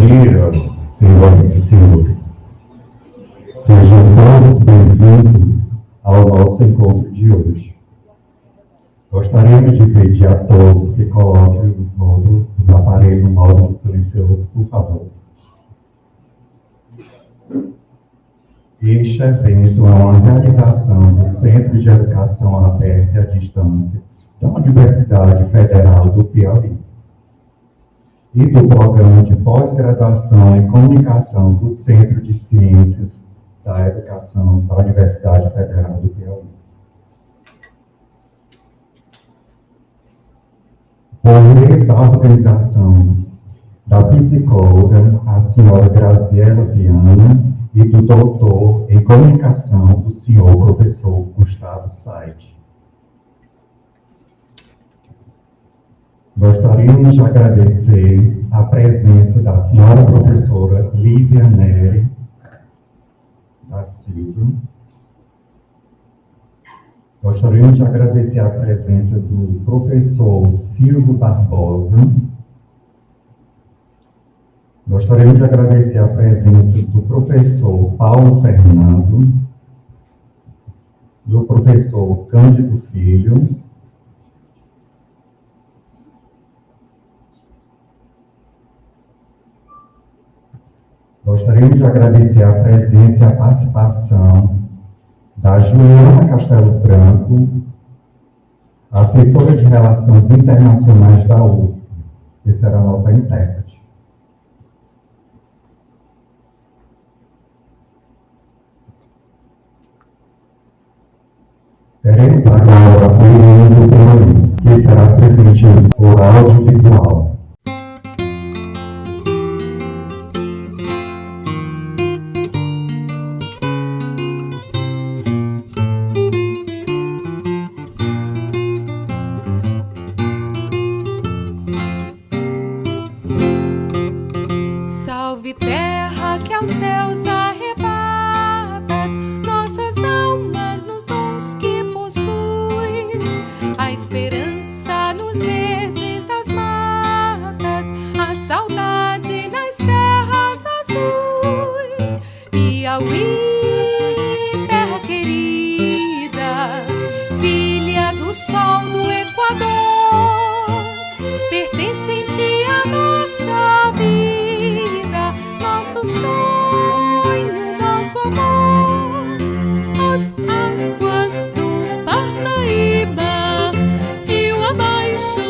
dia, senhoras e senhores. Sejam todos bem-vindos ao nosso encontro de hoje. Gostaríamos de pedir a todos que coloquem os aparelhos no modo silencioso, por favor. Este evento é uma realização do Centro de Educação Aberta e à Distância da Universidade Federal do Piauí e do Programa de Pós-Graduação em Comunicação do Centro de Ciências da Educação da Universidade Federal do Piauí. Por meio da organização da psicóloga, a senhora Graziela Viana, e do doutor em comunicação, o senhor professor Gustavo Said. Gostaríamos de agradecer a presença da senhora professora Lívia Nery da Silva. Gostaríamos de agradecer a presença do professor Silvio Barbosa. Gostaríamos de agradecer a presença do professor Paulo Fernando, do professor Cândido Filho, gostaríamos de agradecer a presença e a participação da Juliana Castelo Branco, assessora de Relações Internacionais da UF. Essa será a nossa intérprete. Teremos agora o hino do Piauí, que será transmitido por audiovisual. Salve terra que aos céus arrebatas nossas almas nos dons que possuis, a esperança nos verdes das matas, a saudade nas serras azuis. Piauí, terra querida, filha do sol do Equador, pertencente à nossa vida, nosso sonho, nosso amor. As águas do Parnaíba, rio abaixo,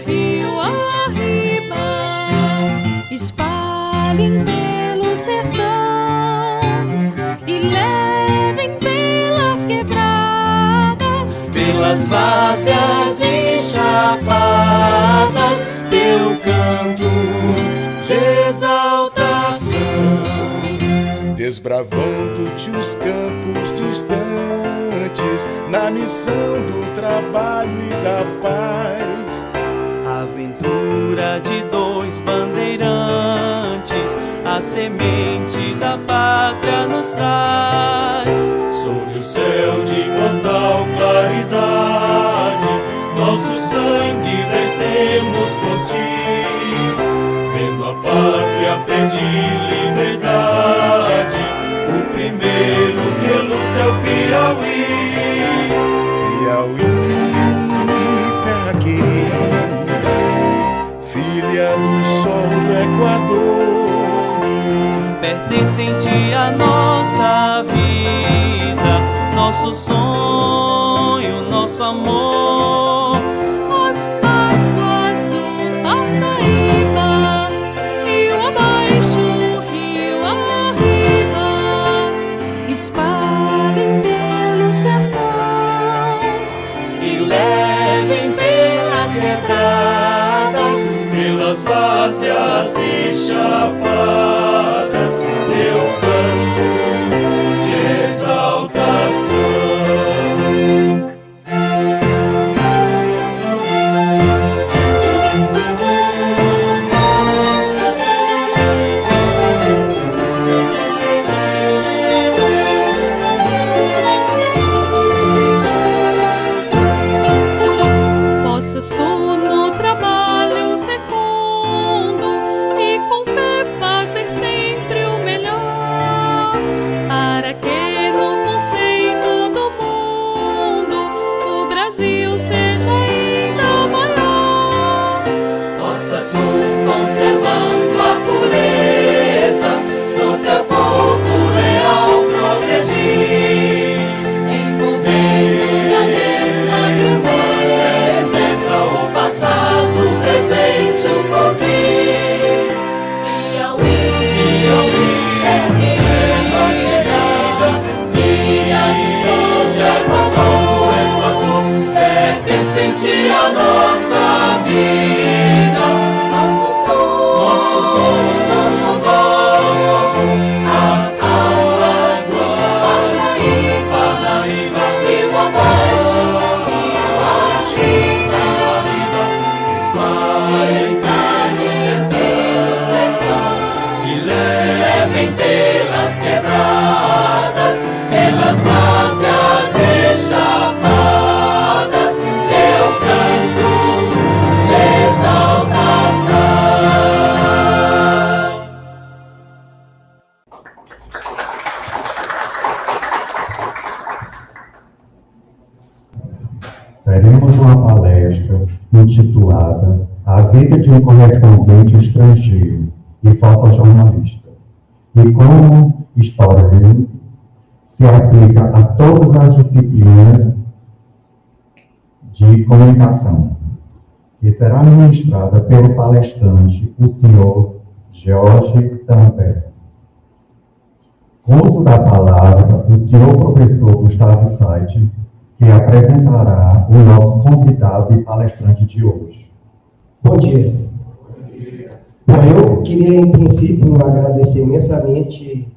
rio arriba, espalhem pelo sertão e levem pelas quebradas, pelas várzeas e chapadas, teu canto de exaltação, desbravando-te os campos distantes, na missão do trabalho e da paz. Aventura de dois bandeirantes, a semente da pátria nos traz. Sobre o céu de imortal claridade, nosso sangue vertemos por ti. Vendo a pátria pedir liberdade, o primeiro que luta é o Piauí. Piauí, terra querida, filha do sol do Equador, pertencente à nossa vida, nosso sonho, nosso amor. As águas do Parnaíba, rio abaixo, rio arriba, espalhem pelo sertão E levem pelas quebradas, pelas várzeas e chapadas, teu canto de exaltação. Possas tu no trabalho fecundo e com fé fazer forças tu, conservando a pureza do teu povo leal progredir, envolvendo na mesma grandeza o passado, o presente, o porvir. Piauí, terra querida, filha do sol do Equador, pertencente à nossa vida, nosso som, nosso voz, as almas do Parnaíba, rio abaixo, rio acima, espalhe-se pelo sertão e levem pelas quebradas, pelas várzeas e chapadas, teu canto de exaltação. Teremos uma palestra intitulada A Vida de um Correspondente Estrangeiro e Fotojornalista, e como história se aplica a todas as disciplinas de comunicação, que será ministrada pelo palestrante, o senhor Jorge Tamper. Com uso da palavra, o senhor professor Gustavo Said, que apresentará o nosso convidado e palestrante de hoje. Bom dia. Bom, eu queria, em princípio, agradecer imensamente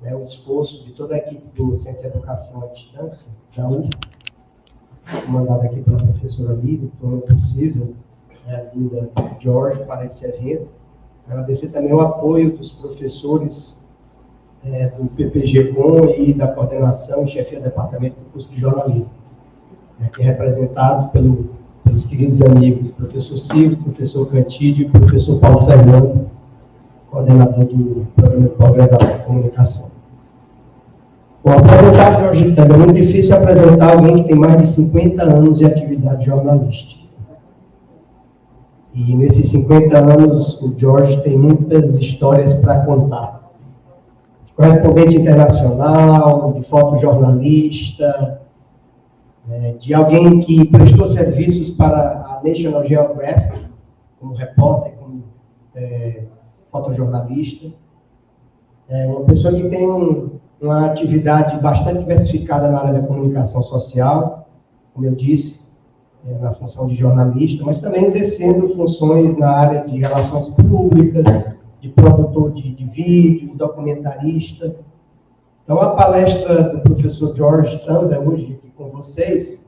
o esforço de toda a equipe do Centro de Educação à Distância, da UF, comandada aqui pela professora Lívia, que tornou possível a vinda de Jorge para esse evento. Agradecer também o apoio dos professores do PPG-Com e da coordenação e chefia do departamento do curso de jornalismo, aqui representados pelos queridos amigos professor Silvio, professor Cantídio e professor Paulo Fernando, coordenador do programa de pós-graduação em comunicação. Bom, apresentar Jorge também é muito difícil apresentar alguém que tem mais de 50 anos de atividade jornalística. E nesses 50 anos, o Jorge tem muitas histórias para contar. De correspondente internacional, de fotojornalista, de alguém que prestou serviços para a National Geographic, como repórter, como fotojornalista. Uma pessoa que tem uma atividade bastante diversificada na área da comunicação social, como eu disse, na função de jornalista, mas também exercendo funções na área de relações públicas, de produtor de vídeos, documentarista. Então, a palestra do professor Jorge Tamber, hoje aqui com vocês,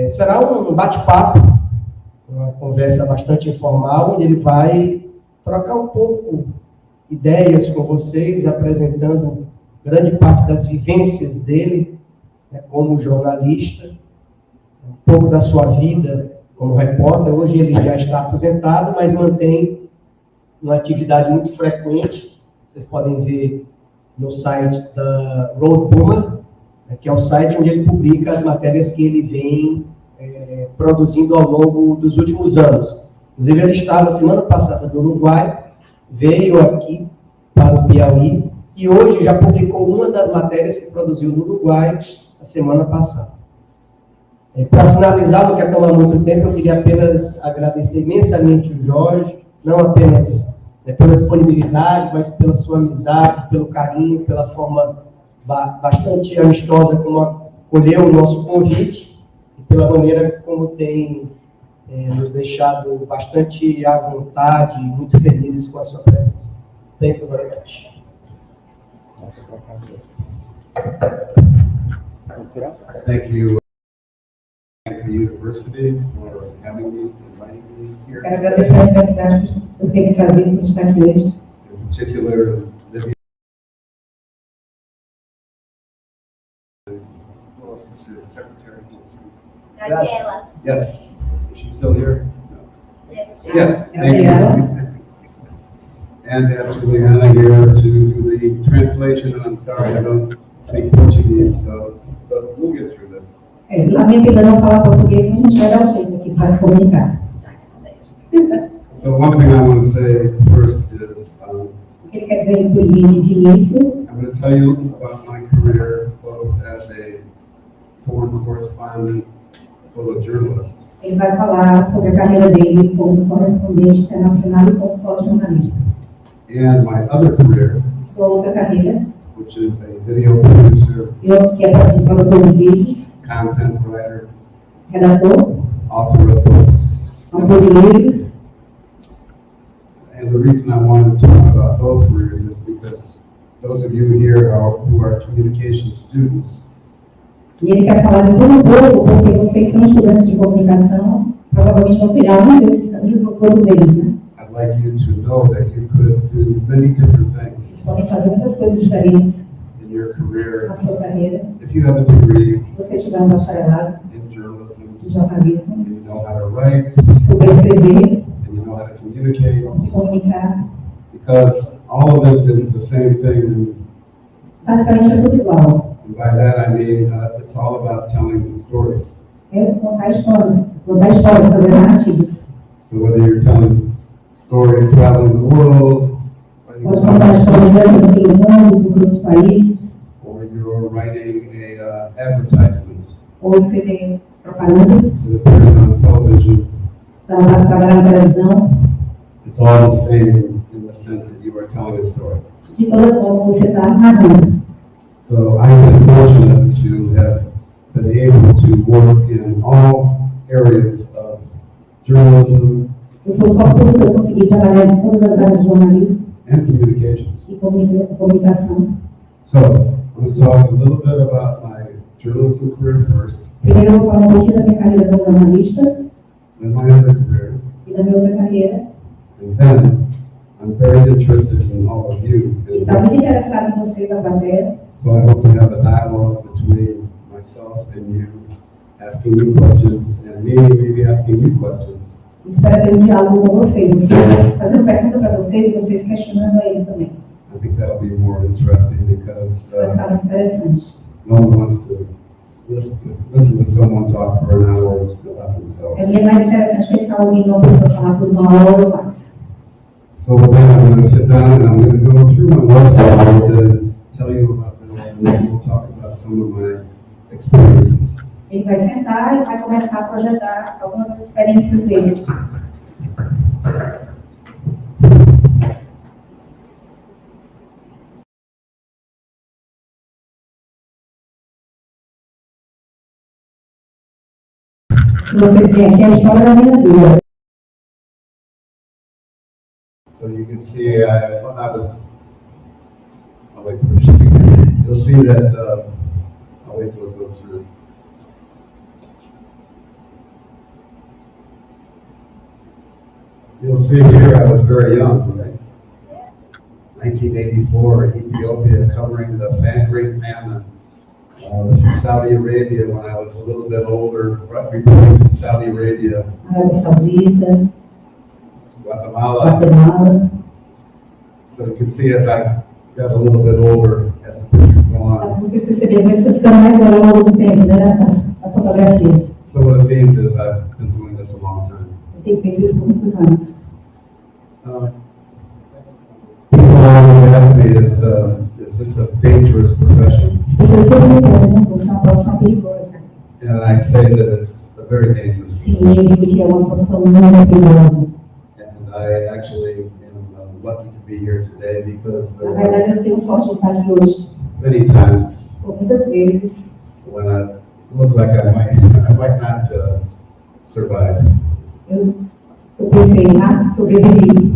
será um bate-papo, uma conversa bastante informal, onde ele vai trocar um pouco ideias com vocês, apresentando grande parte das vivências dele, como jornalista, um pouco da sua vida como repórter. Hoje ele já está aposentado, mas mantém uma atividade muito frequente. Vocês podem ver no site da Road Puma, que é o site onde ele publica as matérias que ele vem produzindo ao longo dos últimos anos. Inclusive, ele estava semana passada no Uruguai, veio aqui para o Piauí e hoje já publicou uma das matérias que produziu no Uruguai a semana passada. Para finalizar, não quero tomar muito tempo, eu queria apenas agradecer imensamente o Jorge, não apenas pela disponibilidade, mas pela sua amizade, pelo carinho, pela forma bastante amistosa como acolheu o nosso convite e pela maneira como tem nos deixado bastante à vontade e muito felizes com a sua presença. Thank you very much. Thank you. Thank the university for having me, inviting me here. Quero agradecer à universidade por ter me trazido para estar aqui hoje. In particular, Livia. Who else is the secretary? Graciela. Yes. Is she still here? Yes. Yes. Thank you. And Juliana here to do the translation. And I'm sorry I don't speak Portuguese, but we'll get through this. Lamento ainda não falar português, mas a gente vai dar um jeito aqui para se comunicar. So one thing I want to say first is, O que ele quer dizer de início? I'm going to tell you about my career both as a foreign correspondent, photojournalist, Ele vai falar sobre a carreira dele como correspondente internacional e como fotojornalista. and my other career, Sua outra carreira, which is a video producer, eu que é produtor de vídeos, content writer, redator, author of books. autor de livros. And the reason I wanted to talk about both careers is because those of you here who are communication students, E ele quer falar de tudo um pouco, porque vocês são estudantes de comunicação, provavelmente vão trilhar um desses caminhos ou todos eles, né? I'd like you to know that you could do many different things Podem fazer muitas coisas diferentes in your career. na sua carreira. If you have a degree Se você tiver um bacharelado in journalism, de jornalismo, and you know how to write, souber escrever, and you know how to communicate, se comunicar, because all of it is the same thing. basicamente é tudo igual. And by that I mean it's all about telling stories. É contar histórias, fazer narrativas. So whether you're telling stories traveling the world, whether Pode you're contar histórias telling- dentro do mundo, por outros países, or you're writing a advertisement ou escrever propagandas, that appears on television, trabalhar na televisão. it's all the same in the sense that you are telling a story. De toda forma, você está narrando. So I've been fortunate to have been able to work in all areas of journalism Eu sou sortudo que eu consegui trabalhar em todas as áreas de jornalismo and communications. e comunicação. So I'm going to talk a little bit about my journalism career first, Primeiro eu vou falar um pouquinho da minha carreira como jornalista then my other career, e da minha outra carreira. and then I'm very interested in all of you. E está muito interessado em vocês, a plateia. So I hope to have a dialogue between myself and you, asking you questions, and me maybe asking you questions. Espero ter um diálogo com vocês. Vocês fazendo pergunta para vocês e vocês questionando a ele também. I think that'll be more interesting because Vai ficar muito interessante. no one wants to listen to someone talk for an hour about themselves. É bem mais interessante que ficar ouvindo uma pessoa falar por 1 hora ou mais. So with that, I'm going to sit down and I'm going to go through my website a little bit and tell you about this, and then we'll talk about some of my experiences. Ele vai sentar e vai começar a projetar algumas das experiências dele. Vocês veem aqui a história da minha vida. So you can see I'll wait for a second. You'll see that, I'll wait till it goes through. You'll see here I was very young, right? 1984, Ethiopia covering the great famine. This is Saudi Arabia when I was a little bit older, reporting from Saudi Arabia, Arábia Saudita, Guatemala. Guatemala. So you can see as I got a little bit older, as the pictures go on. Vocês perceberam que foi ficando mais velho ao longo do tempo, né? As fotografias. So what it means is I've been doing this a long time. Eu tenho feito isso por muitos anos. People always ask me, is this a dangerous profession? As pessoas sempre me perguntam, você é uma profissão perigosa. And I say that it's a very dangerous Sim, profession. eu digo que é uma profissão muito perigosa. And I actually am lucky to be here today because Na there verdade, were eu tenho sorte de estar aqui hoje. many times Por muitas vezes, when I looked like I might not survive. eu pensei, sobrevivi.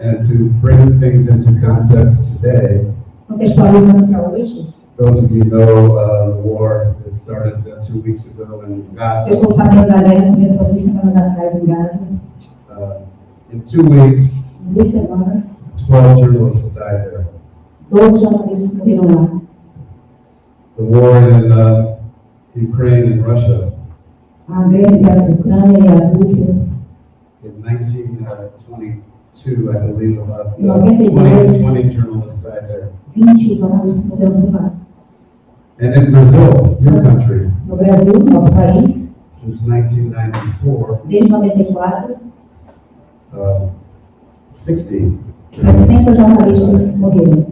And to bring things into context today, Contextualizando para hoje, those of you know the war that started 2 weeks ago in vocês Gaza. estão sabendo da guerra que começou há 2 semanas atrás em Gaza. In 2 weeks, Em 2 semanas, 12 journalists have died there. 12 jornalistas morreram lá. The war in Ukraine and Russia A guerra entre a Ucrânia e a Rússia, in 1922, I believe about 92. 20 journalists died there. 20 jornalistas morreram por lá. And in Brazil, your country, No Brasil, nosso país, since 1994, desde 94, 60. 60 jornalistas morreram.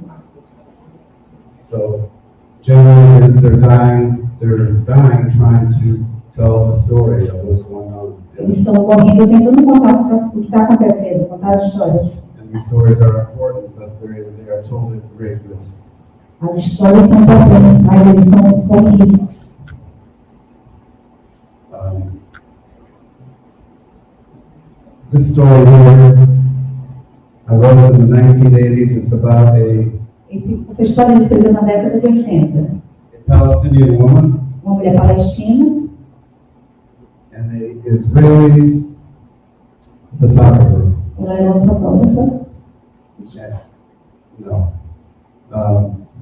So generally they're dying trying to tell the story of what's going on. Eles estão morrendo tentando contar o que está acontecendo, contar as histórias. And these stories are important, but they are told at great risk. As histórias são importantes, mas eles estão em riscos. This story here, I wrote it in the 1980s. It's about Essa história ele escreveu na década de 80. a Palestinian woman Uma mulher palestina and an Israeli photographer. ela era uma fotógrafa. No.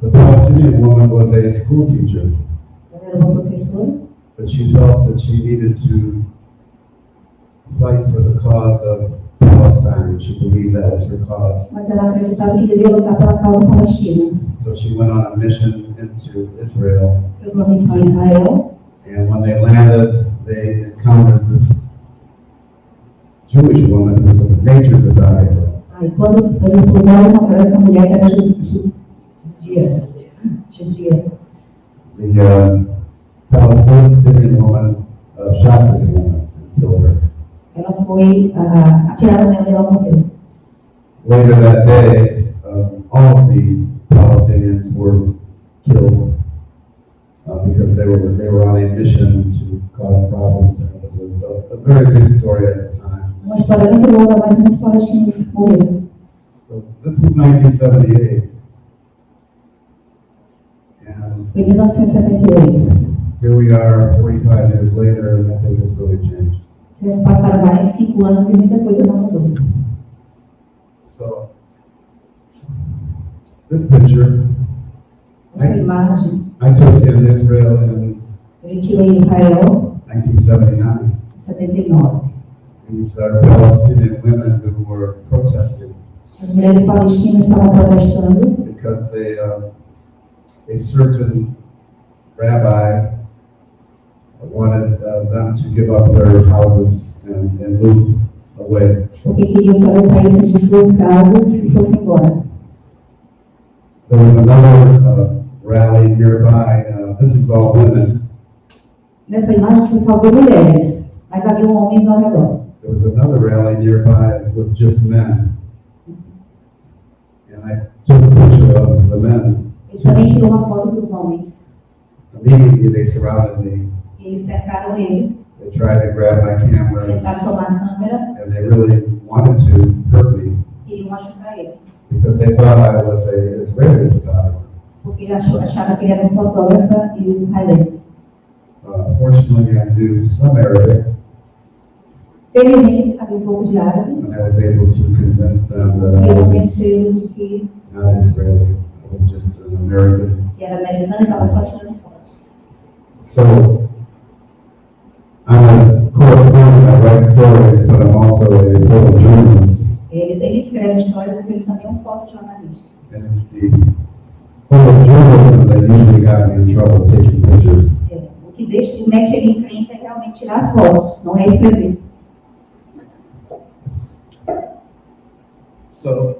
The Palestinian woman was a school teacher, Ela era uma professora, but she felt that she needed to fight for the cause of Palestine. She believed that was her cause. mas ela acreditava que devia lutar pela causa palestina. So she went on a mission into Israel, Foi uma missão em Israel, and when they landed, they encountered this Jewish woman who was a nature photographer. aí quando eles pousaram, encontraram essa mulher que era judia. The Palestinian woman shot this woman and killed her. Ela foi atirada nela e ela morreu. Later that day, all of the Palestinians were killed because they were on a mission to cause problems. And it was a very good story at the time. Uma história muito longa, mas muitos palestinos morreram. So this was 1978. And Foi em 1978. here we are 45 years later, and nothing has really changed. Vocês passaram 45 anos e muita coisa não mudou. So, this picture, Essa imagem, I took in Israel in ele tirou em Israel 1979. em 79. These are Palestinian women who were protesting As mulheres palestinas estavam protestando because a certain rabbi wanted them to give up their houses and move away. porque queriam que elas saíssem de suas casas e fossem embora. There was another rally nearby. This is all women. Nessa imagem você só vê mulheres, mas havia homens ao redor. There was another rally nearby with just men. And I took a picture of the men. Ele também tirou uma foto dos homens. Immediately they surrounded me. E eles cercaram ele, They tried to grab my camera, tentaram tomar a câmera, and they really wanted to hurt me queriam machucar ele. because they thought I was a Israeli photographer. Porque ele achava que ele era um fotógrafo e israelense. Fortunately, I knew some Arabic, Felizmente ele sabia um pouco de árabe, and I was able to convince them that conseguiu I was convencê-los de que not Israeli. I was just an American. era americano e estava só tirando fotos. So, I'm a correspondent. I write stories, but I'm also a photojournalist. Ele escreve histórias e ele também é um fotojornalista. And it's the photojournalism that usually got me in trouble taking pictures. O que mete ele em crime é realmente tirar as fotos, não é escrever. So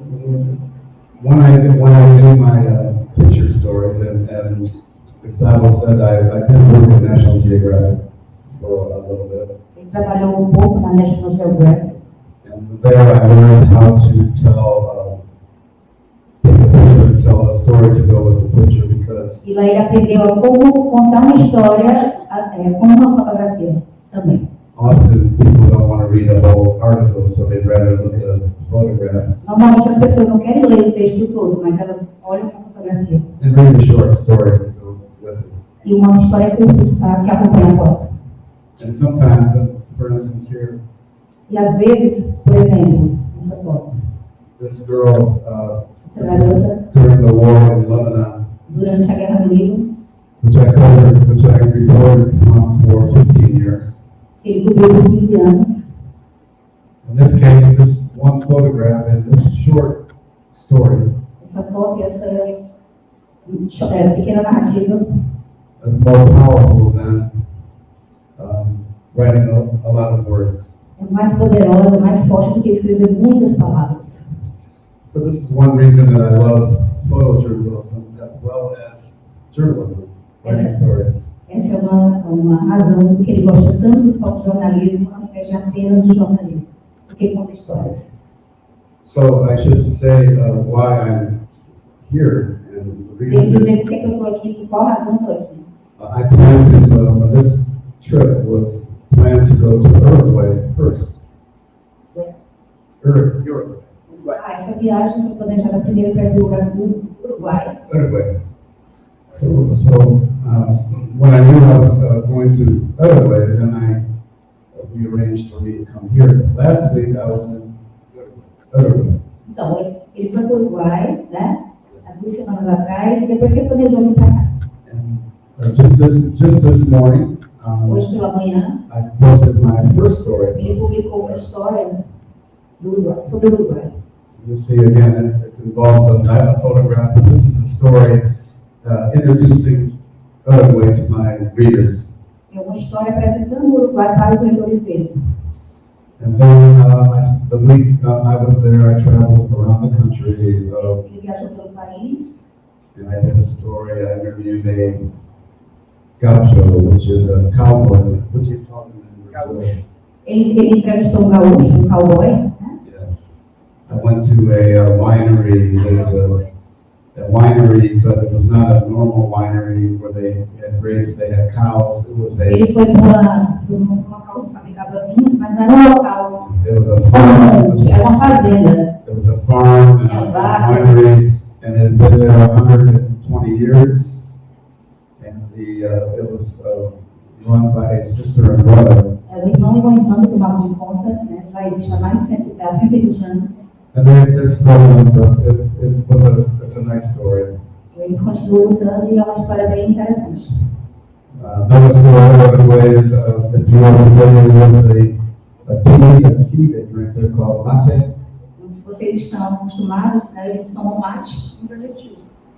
when I do my picture stories, and Gustavo said I did work at National Geographic for a little bit, Ele trabalhou um pouco na National Geographic. and there I learned how to take a picture and tell a story to go with the picture, because E lá ele aprendeu a como contar uma história com uma fotografia também. often people don't want to read a whole article, so they'd rather look at a photograph Normalmente as pessoas não querem ler o texto todo, mas elas olham para a fotografia. and read a short story to go with it. E uma história curta que acompanha a foto. And sometimes, for instance here, E às vezes, por exemplo, essa foto, this girl, essa garota, during the war in Lebanon, durante a Guerra do Líbano, which I reported on for 15 years. ele cobriu por 15 anos. In this case, this one photograph and this short story Essa foto e essa pequena narrativa is more powerful than writing a lot of words. é mais poderosa, mais forte do que escrever muitas palavras. So this is one reason that I love photojournalism as well as journalism, writing stories. Essa é uma razão que ele gosta tanto do fotojornalismo ao invés de apenas do jornalismo, porque conta histórias. So I should say why I'm here and the Devo reason dizer por que eu estou aqui, por qual razão estou aqui. I planned to, this trip was planned to go to Uruguay first. Uruguay. Essa viagem foi planejada primeiro para o Uruguai. Uruguay. So when I knew I was going to Uruguay, then we arranged for me to come here. Last week I was in Uruguay. Então, ele foi para o Uruguai, né? Há 2 semanas atrás, e depois que ele planejou vir para cá. And just this morning, Hoje pela manhã, I posted my first story. ele publicou uma história do Uruguai, sobre o Uruguai. You see again, it involves a photograph, but this is a story introducing Uruguay to my readers. É uma história apresentando o Uruguai para os leitores dele. And then the week I was there, I traveled around the country, Ele viajou pelo país, and I did a story. I interviewed a gaucho, which is a cowboy. What do you call them in Brazil? ele entrevistou um gaúcho, um cowboy, né? Yes. I went to a winery. There was a winery, but it was not a normal winery where they had grapes, they had cows. It was Ele foi para um local que fabricava vinhos, mas não era um local, it was a farm. era uma fazenda. It was a farm and a winery, and it had been there 120 years. And it was run by a sister and brother. O irmão e uma irmã que tomavam de conta, né? Já existe há mais de 120 anos. And they're struggling, but it's a nice story. Eles continuam lutando e é uma história bem interessante. Another story, by the way, is if you are familiar with a tea they drink, they're called mate. Se vocês estão acostumados, né, eles tomam mate no Brasil.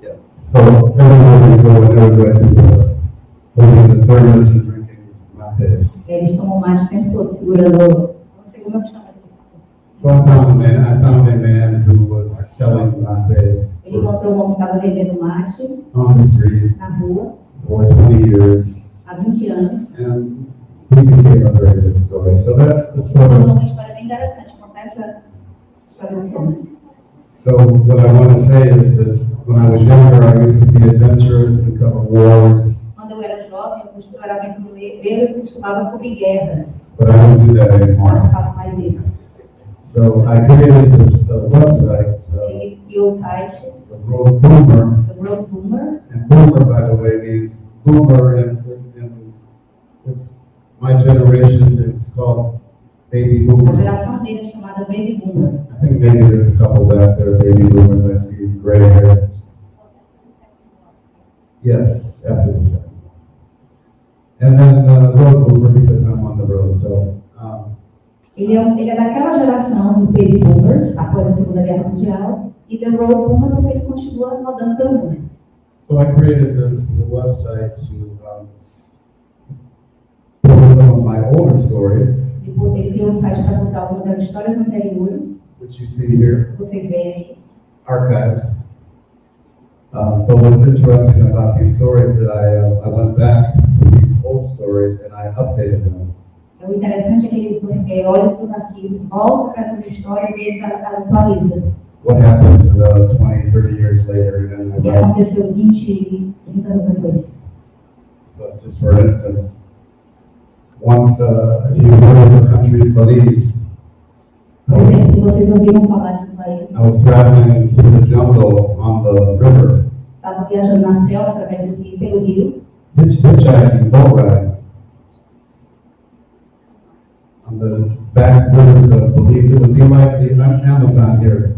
Yeah. So everywhere you go in Uruguay, people are holding the thermos and drinking mate. Eles tomam mate o tempo todo, segurando. Como que chama? So I found a man who was selling mate Ele encontrou um homem que estava vendendo mate on the street na rua for 20 years, há 20 anos. and he became a very good story. So that's the sort Contou of. uma história bem interessante, conta essa história desse homem. So what I want to say is that when I was younger, I used to be adventurous and cover wars, Quando eu era jovem, eu era aventureiro e costumava cobrir guerras. but I don't do that Agora anymore. não faço mais isso. So I created this website, Ele criou o site the Road Boomer, do Road Boomer. and Boomer, by the way, means boomer in it's, my generation is called baby A boomers. geração dele é chamada Baby Boomer. I think maybe there's a couple back there, baby boomers. I see gray hair. Yes, after the second. And then road boomer because I'm on the road. So Ele é daquela geração dos Baby Boomers, após a Segunda Guerra Mundial, e do Road Boomer porque ele continua rodando pelo mundo. so I created this website to put some of my older stories, Ele criou um site para contar algumas das histórias anteriores, which you see here, que vocês veem aí. archives. But what's interesting about these stories is that I went back to these old stories and I updated them. O interessante é que ele olha para os arquivos, volta para essas histórias e eles atualizam. What happened 20, 30 years later, and O que I write. aconteceu 20, 30 anos depois. So just for instance, once if you heard of the country Belize, Por exemplo, se vocês ouviram falar de um país, I was traveling through the jungle on the river, estava viajando na selva através do rio, pelo rio, hitchhiking, boat rides. On the back rivers of Belize, it would be like the Amazon here.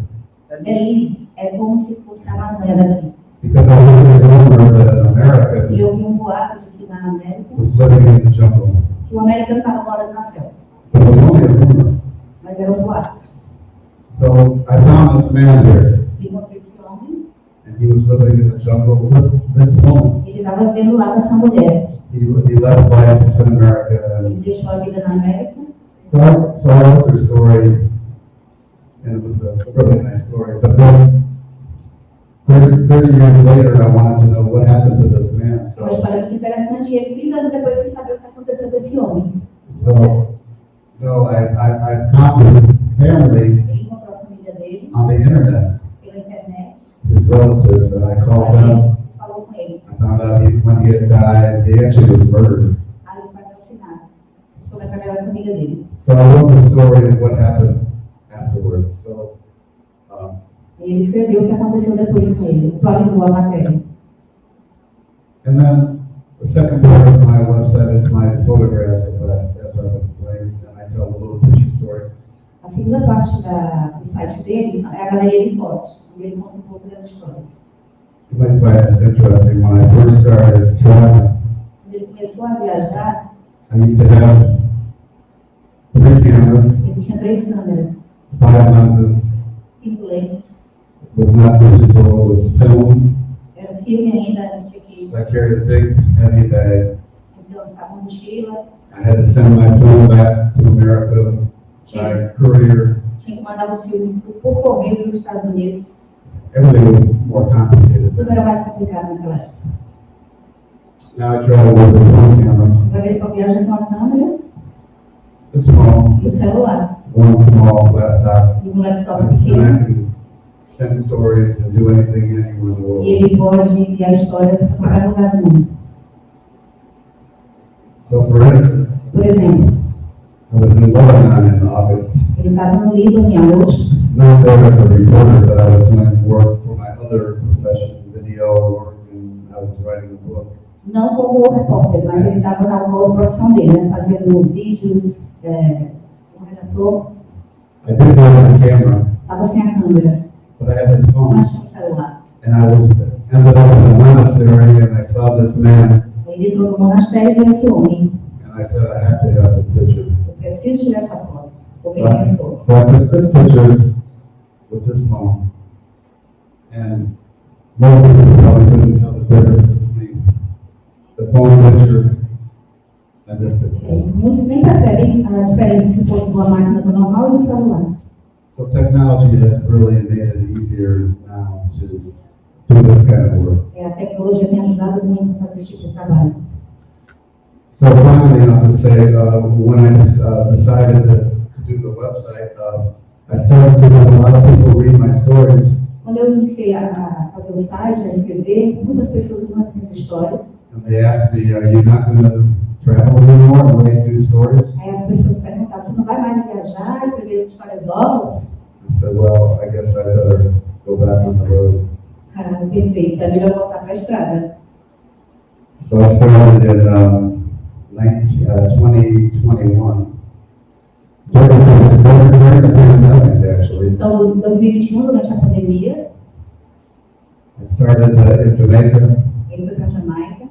Belize é como se fosse a Amazônia daqui. Because I heard a rumor that an E American eu vi boato de que na América, was living in the jungle. que o americano estava morando na selva, But it was only a rumor. mas era boato. So I found this man here, E encontrei esse homem, and he was living in the jungle with this woman. ele estava vivendo lá com essa mulher. He left life in America. Ele deixou a vida na América. So I wrote their story, and it was a really nice story. But then 30 years later, I wanted to know what happened to this man. É uma história muito interessante, e ele, 30 anos depois, quis saber o que aconteceu com esse homem. I found his family Ele encontrou a família dele on the internet, pela internet, his relatives, and I called them. falou com eles. I found out when he had died, he actually was murdered. Aí ele foi assassinado. Soube através da família dele. So I wrote the story of what happened afterwards. So, E ele escreveu o que aconteceu depois com ele, atualizou a matéria. and then the second part of my website is my photographs of that, as I've explained, and I tell the little picture stories. A segunda parte do site dele é a galeria de fotos, onde ele conta um pouco das histórias. You might find this interesting. When I first started traveling, Quando ele começou a viajar, I used to have 3 cameras, ele tinha 3 câmeras, 5 lenses. 5 lentes, It was not digital, it was film. era um filme ainda, não sei o que, I carried a big, heavy bag. então estava uma mochila, I had to send my film back to America by courier. tinha que mandar os filmes por correio dos Estados Unidos. Everything was more complicated. Tudo era mais complicado naquela época. Now I travel with this one camera. Uma vez que eu viajo com a câmera It's small, e o celular, one small laptop, e um laptop and I pequeno, can send stories and do anything anywhere in the e world. ele pode enviar histórias para qualquer lugar do mundo. So for instance, Por exemplo, I was in Lebanon in August, ele estava no Líbano em agosto, not there as a reporter, but I was doing work for my other profession, video work, and I was writing a book. não como repórter, mas ele estava na outra profissão dele, né, fazendo vídeos, como redator, I didn't have a camera, estava sem a câmera, but I had this phone. mas tinha um celular. And I ended up in a monastery, and I saw this man, Ele entrou no monastério e viu esse homem. and I said, I have to have this picture. Eu preciso tirar essa foto, porque So ele I, pensou. so I took this picture with this phone, and most people probably couldn't tell the difference between the phone picture and this picture. Muitos nem percebem a diferença se fosse uma máquina do normal e do celular. So technology has really made it easier now to do this kind of work. A tecnologia tem ajudado muito a fazer esse tipo de trabalho. So finally, I'll just say, when I decided to do the website, I started to have a lot of people read my stories, Quando eu iniciei a fazer o site, a escrever, muitas pessoas viram as minhas histórias. and they asked me, are you not going to travel anymore and write new stories? Aí as pessoas perguntavam, você não vai mais viajar, escrever histórias novas? I said, well, I guess I better go back on the road. Ah, eu pensei, é melhor voltar para a estrada. So I started in 2021. During the pandemic, actually. Então, em 2021, durante a pandemia, I started in Jamaica, ele foi para a Jamaica,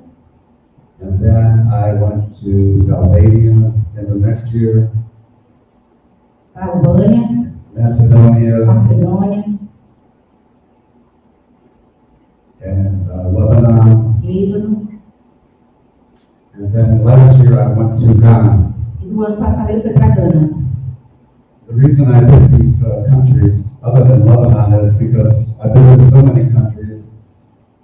and then I went to Albania in the next year, para a Albânia, Macedonia, Macedônia, and Lebanon. Líbano. And then last year I went to Ghana. E no ano passado ele foi para Gana. The reason I picked these countries, other than Lebanon, is because I've been to so many countries.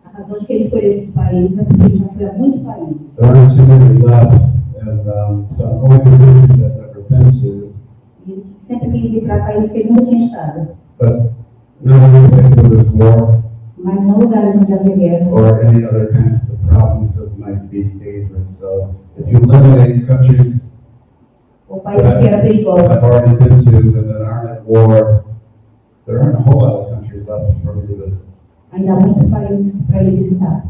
A razão de que ele escolheu esses países é porque ele já foi a muitos países. There aren't too many left, and so I'm going to countries I've never been to. E sempre quis ir para países que ele nunca tinha estado. But not any place where there's war Mas não lugares onde havia guerra. or any other kinds of problems that might be dangerous. So if you eliminate countries Ou países que eram that perigosos. I've already been to and that aren't at war, there aren't a whole lot of countries left for me to visit. Ainda há muitos países para ele visitar.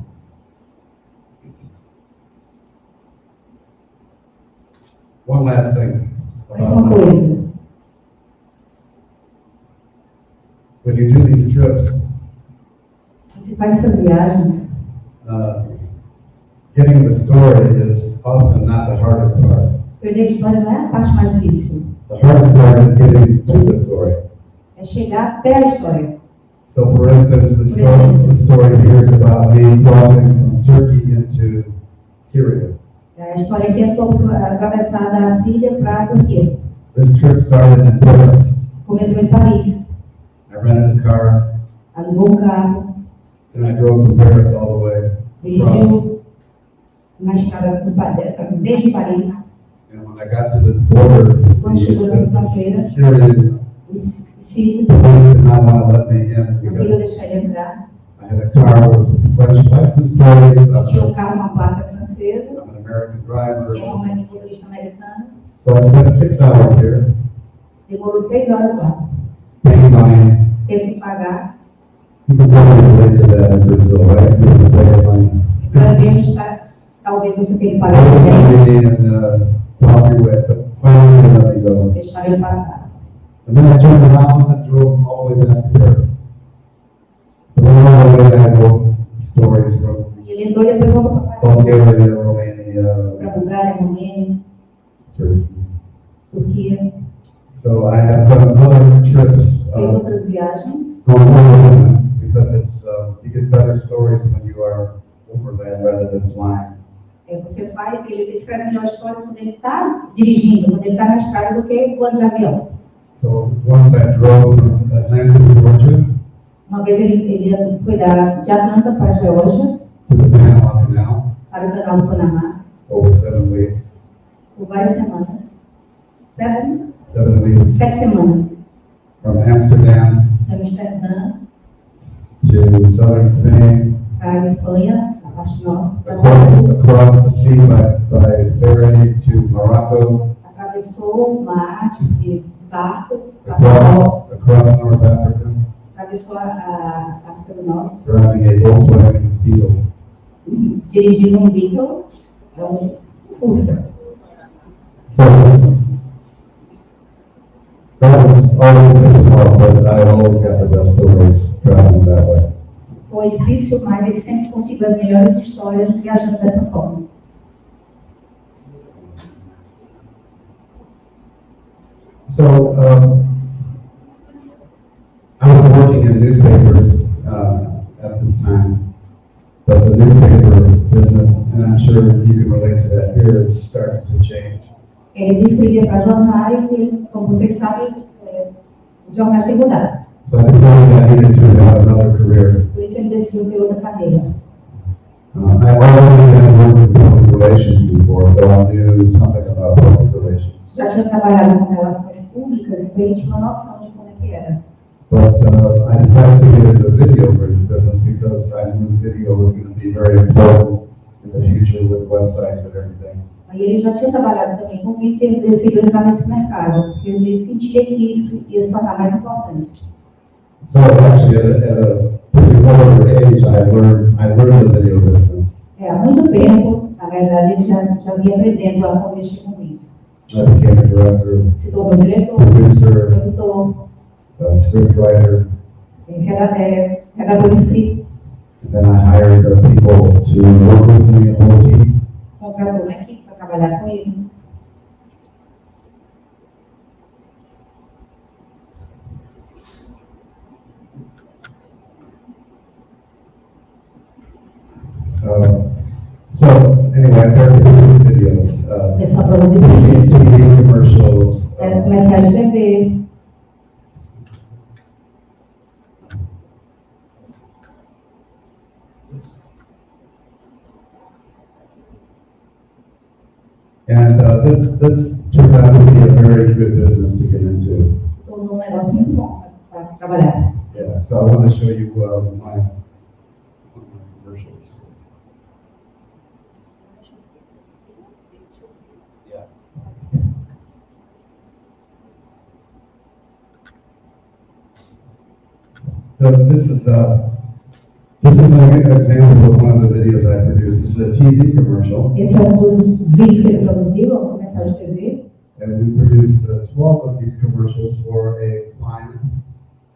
One last thing Mais uma about coisa. when you do these trips, Quando você faz essas viagens, getting the story is often not the hardest part. escrever história não é a parte mais difícil. The hardest part is getting to the story. É chegar até a história. So, for instance, the story here is about me crossing from Turkey into Syria. A história aqui é sobre atravessar da Síria para a Turquia. This trip started in Paris. Começou em Paris. I rented a car, Alugou um carro. And I drove from Paris all the way across. Dirigiu uma estrada desde Paris. And when I got to this border, Quando chegou nessa fronteira, the Syrian os sírios police did not want to let me in não queriam because deixar ele entrar. I had a car with French license plates. Tinha um carro, uma placa francesa. I'm an American driver. E é um motorista americano. So I spent 6 hours here, Demorou 6 horas lá. paying money. Teve que pagar. People probably relate to that in Brazil, right? People pay money. No Brasil, a gente está, talvez você tenha que I pagar também. was and talk your way, but finally they let me go. Deixar ele passar. And then I turned around and drove all the way back to Paris. But along the way I wrote stories from E ele entrou e depois voltou para Paris. Bulgaria, Romania, Para Bulgária, Romênia, Turkey. Turquia. So I have done other trips Fez outras viagens. going overland because it's you get better stories when you are overland rather than flying. Você faz, ele escreve melhores histórias quando ele está dirigindo, quando ele está na estrada, do que voando de avião. So once I drove from Atlanta to Georgia Uma vez ele foi de Atlanta para a Geórgia, to the Panama Canal para o canal do Panamá, over 7 weeks. por várias semanas. 7 7 semanas. from Amsterdam De Amsterdã to southern Spain, para a Espanha, a parte norte. across the sea by ferry to Morocco, Atravessou o mar de barco, across North Africa, atravessou a África do Norte, driving a Volkswagen Beetle. dirigindo um Beetle, é um Fusca. So that was always difficult, but I always got the best stories traveling that way. Foi difícil, mas ele sempre conseguiu as melhores histórias viajando dessa forma. So I was working in newspapers at this time, but the newspaper business, and I'm sure you can relate to that here, is starting to change. Ele escrevia para jornais e, como vocês sabem, os jornais têm mudado. So I decided I needed to have another career. Por isso ele decidiu ter outra carreira. I already had worked with public relations before, so I knew something about public relations. Já tinha trabalhado com relações públicas, então ele tinha uma noção de como é que era. But I decided to get into the video business because I knew video was going to be very important in the future with websites and everything. Aí ele já tinha trabalhado também com vídeo e ele decidiu entrar nesse mercado, porque ele sentia que isso ia se tornar mais importante. So actually, at a pretty older age, I learned the video business. Há muito tempo, na verdade, ele já vinha aprendendo a mexer com vídeo. I became a director, Se tornou diretor, producer, produtor, scriptwriter, redator de scripts, and then I hired people to work with me in the whole team. contratou uma equipe para trabalhar com ele. So anyway, I started doing videos, Começou a produzir vídeos, TV commercials, comerciais de TV. and this turned out to be a very good business to get into. Se tornou negócio muito bom para trabalhar. Yeah, so I want to show you my commercials. Yeah. So this is an example of one of the videos I produced. This is a TV commercial, Esse é um dos vídeos que ele produziu, um comercial de TV. and we produced 12 of these commercials for a client.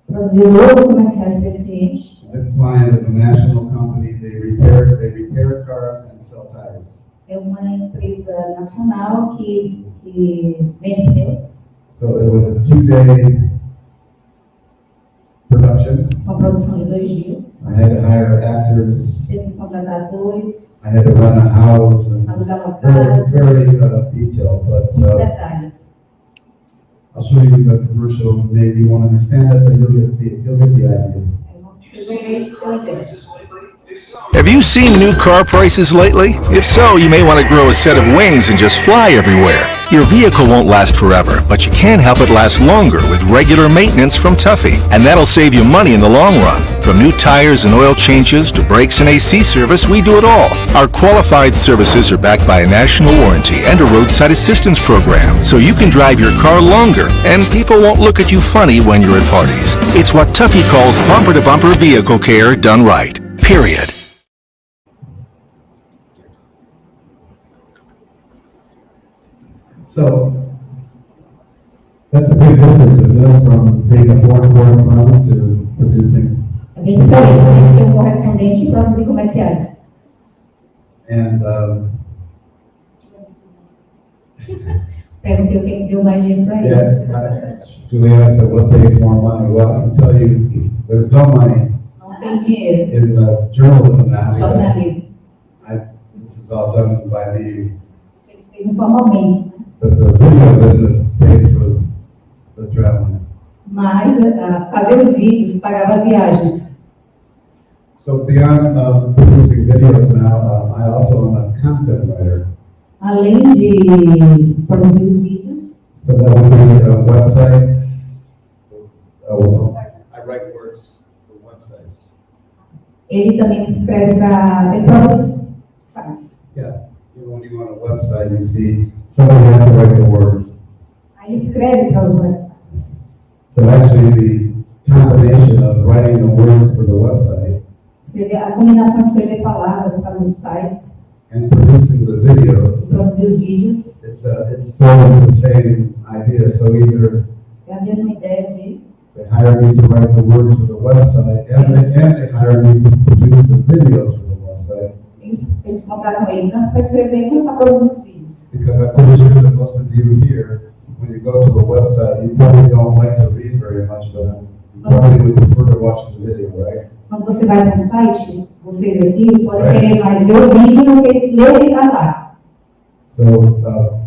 Produziu 12 comerciais para esse cliente. This client is a national company. They repair cars and sell tires. É uma empresa nacional que vende pneus, So it was a 2-day production. uma produção de 2 dias. I had to hire actors. Teve que contratar atores, I had to run a house, and alugar uma very, casa, very detailed. But muitos detalhes. I'll show you the commercial. Maybe you won't understand it, but you'll get the idea. Vocês vão ver se eu entendo. Have you seen new car prices lately? If so, you may want to grow a set of wings and just fly everywhere. Your vehicle won't last forever, but you can help it last longer with regular maintenance from Tuffy, and that'll save you money in the long run. From new tires and oil changes to brakes and AC service, we do it all. Our qualified services are backed by a national warranty and a roadside assistance program, so you can drive your car longer, and people won't look at you funny when you're at parties. It's what Tuffy calls bumper-to-bumper vehicle care done right. Period. So, that's a big difference, isn't it, from being a foreign correspondent to producing? É bem diferente de ser um correspondente e produzir comerciais. And Perguntei o que deu mais dinheiro para ele. yeah, Juliana said, what pays more money? Well, I can tell you, there's no money Não tem dinheiro. in the journalism now. because Jornalismo. This is all done by me. Ele fez informalmente. But the video business pays for the traveling. Mas fazer os vídeos pagava as viagens. So beyond producing videos now, I also am a content writer. Além de produzir os vídeos, So that would be websites. I write words for websites. ele também escreve para produz sites. Yeah. When you go on a website, you see somebody has to write the words. Aí ele escreve para os websites. So actually, the combination of writing the words for the website A combinação de escrever palavras para os sites, and producing the videos, produzir os vídeos, it's sort of the same idea. So either é a mesma ideia de they hire me to write the words for the website, and they hire me to produce the videos for the website. eles contratam ele tanto para escrever quanto para produzir os vídeos. Because I'm pretty sure that most of you here, when you go to a website, you probably don't like to read very much, but you probably would prefer to watch the video, right? Quando você vai para um site, vocês aqui podem querer mais ver o vídeo do que ler e tratar. So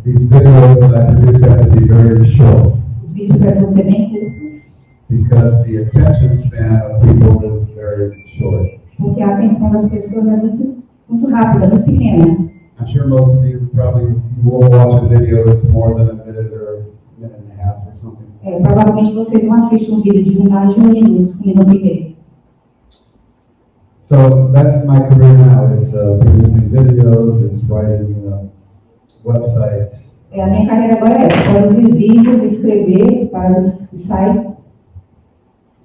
these videos that I produce have to be very short. Os vídeos precisam ser bem curtos, Because the attention span of people is very short. porque a atenção das pessoas é muito rápida, muito pequena. I'm sure most of you probably won't watch a video that's more than a minute or a minute and a half or something. Provavelmente vocês não assistem um vídeo de mais de um minuto e meio. So that's my career now. It's producing videos, it's writing websites. A minha carreira agora é produzir vídeos, escrever para os sites.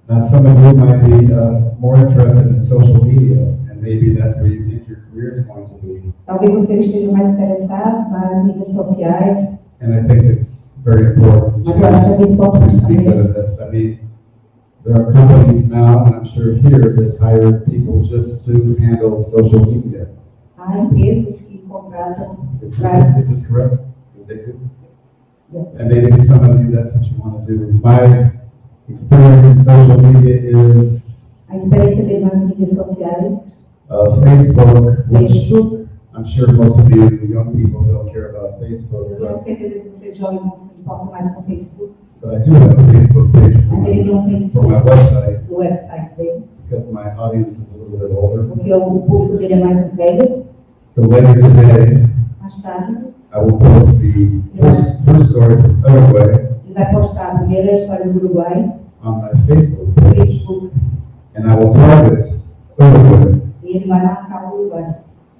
Now some of you might be more interested in social media, and maybe that's where you think your career is going to be. Talvez vocês estejam mais interessados nas mídias sociais. And I think it's very important Mas eu acho que é bem importante to be good também. at this. I mean, there are companies now, and I'm sure here, that hire people just to handle social media. Há empresas que contratam Is para... this correct? That they do? And maybe some of you, that's what you want to do. My experience in social media is A experiência dele nas mídias sociais, Facebook, which Facebook. I'm sure most of you young people don't care about Facebook, Eu tenho certeza que vocês jovens não se importam mais com o Facebook, but I do have a Facebook page mas ele tem um for Facebook my website do website dele, because my audience is a little bit older. porque o público dele é mais velho. So later today, Mais tarde, I will post the first story from Uruguay ele vai postar a primeira história do Uruguai on my Facebook no page, Facebook, and I will target Uruguay. e ele vai marcar o Uruguai.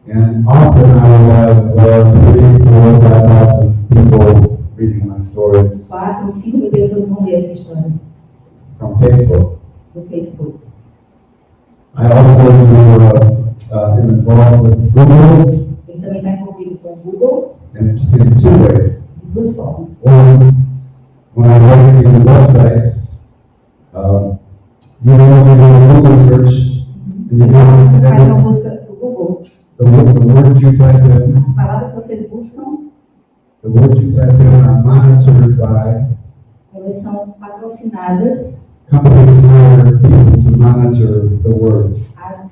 And often I will have 3,000, 4,000, 5,000 people reading my stories 4, 5 mil pessoas vão ler essa história from Facebook. no Facebook. I also am involved with Google Ele também está envolvido com o Google in two ways. de duas formas. One, when I write in websites, you know, when you do a Google search, and you Você faz uma do busca do Google, the words you type in, as palavras que vocês buscam, the words you type in are monitored by elas são patrocinadas. companies hire people to monitor the words,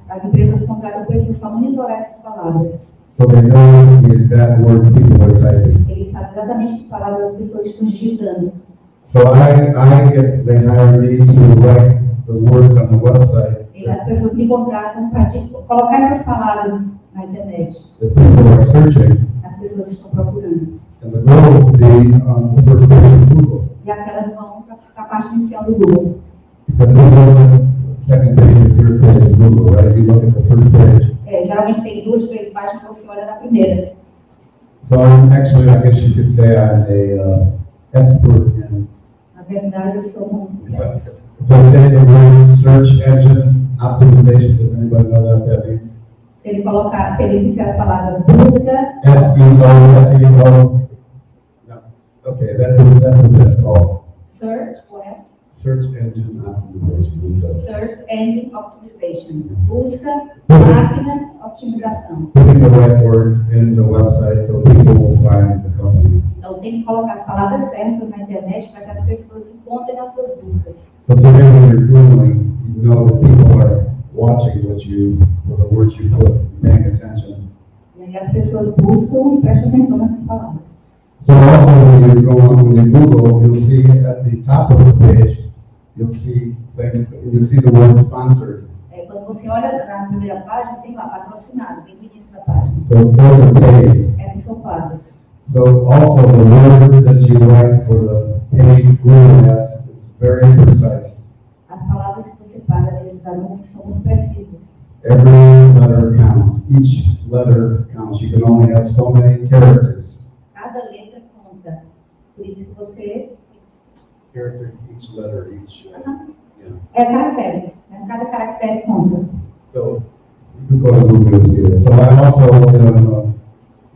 As empresas contratam pessoas para monitorar essas palavras. so they know the exact word people are typing. Eles sabem exatamente que palavras as pessoas estão digitando. So they hire me to write the words on the website As pessoas me contratam para colocar essas palavras na internet. The people are searching, As pessoas estão procurando. and the goal is to be on the first page of Google. E aquelas vão para a parte inicial do Google. Because who goes to the second page or third page of Google, right? You look at the first page. Geralmente tem 2, 3 páginas, você olha na primeira. So actually, I guess you could say I'm a expert in. Na verdade, eu sou If I say the word search engine optimization, does anybody know what that means? Se ele disser as palavras busca, SEO. No. Okay, that's what that's called. search, what else? Search engine optimization. So Search Engine Optimization. Busca, máquina, otimização. putting the right words in the website so people will find the company. Então, tem que colocar as palavras certas na internet para que as pessoas encontrem nas suas buscas. So today when you're Googling, you know that people are watching for the words you put, paying attention. E aí as pessoas buscam e prestam atenção nessas palavras. So also when you Google, you'll see at the top of the page, you'll see the word sponsored. Quando você olha na primeira página, tem lá patrocinado, bem no início da página. So those are paid. Essas são pagas. So also the words that you write for the paid Google ads, it's very precise. As palavras que você paga nesses anúncios são muito precisas. Every letter counts. Each letter counts. You can only have so many characters. Cada letra conta. Por isso que você... Characters, each letter, each. Caracteres. Cada caractere conta. So you can go to Google and see this. So I also am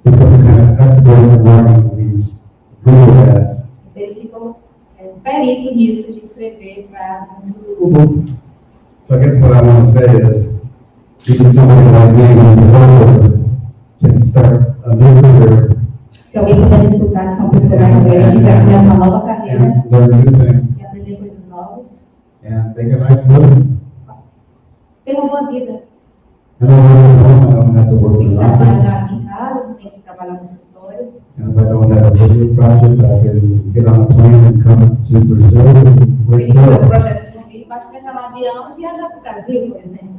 become kind of expert in writing these Google ads. Eles ficam perito nisso de escrever para anúncios do Google. So I guess what I want to say is, even somebody like me who's can start a new career. Se alguém puder escutar, que são pessoas mais velhas, que quer começar uma nova carreira, And learn new things, e aprender coisas novas, and make a nice living. ter uma boa vida. And I don't have to work Tem in que an office. trabalhar em casa, não tem que trabalhar no escritório. And if I don't have a video project, I can get on a plane and come to Brazil and we're Se tiver um still. projeto de um vídeo, basta entrar no avião e viajar para o Brasil, por exemplo.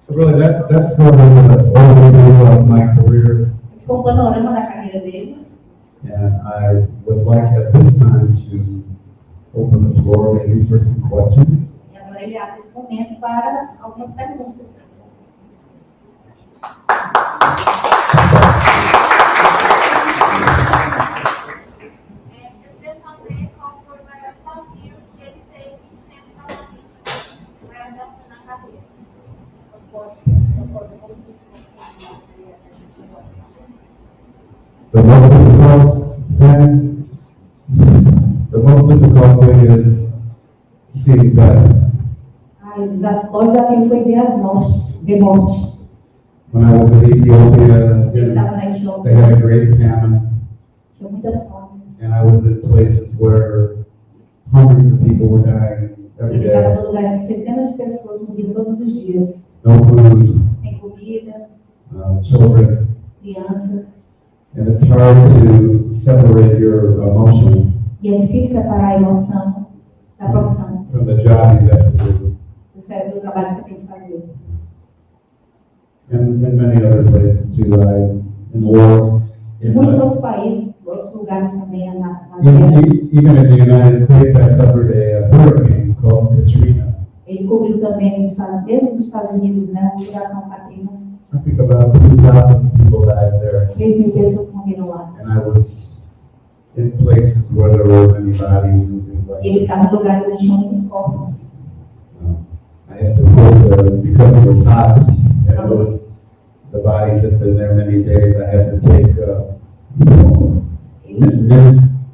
So really, that's sort of the overview of my career. Esse foi um panorama da carreira deles. And I would like at this time to open the floor maybe for some questions. E agora ele abre esse momento para algumas perguntas. Eu queria saber qual foi o maior desafio que ele teve sendo jornalista, o maior desafio na carreira. The most difficult thing is seeing death. O desafio foi ver as mortes, ver morte. When I was in Ethiopia, Ele estava na they Etiópia, had a great famine, tinha muita fome. and I was in places where hundreds of people were dying every Ele estava day. no lugar que centenas de pessoas morriam todos os dias, No food, sem comida, children, crianças. and it's hard to separate your emotion E é difícil separar a emoção da profissão, from the job you have to do. do trabalho que você tem que fazer. And in many other places too, in war, Em muitos outros países, outros lugares também, na even guerra. even in the United States, I covered a hurricane called Katrina. Ele cobriu também nos Estados Unidos, mesmo nos Estados Unidos, né? O furacão Katrina. I think about 2,000 people died there, 3.000 pessoas morreram lá. and I was in places where there were many bodies and things like E ele that. estava no lugar onde tinha muitos corpos. I had to go because it was hot, and it was, the bodies had been there many days, I had to take,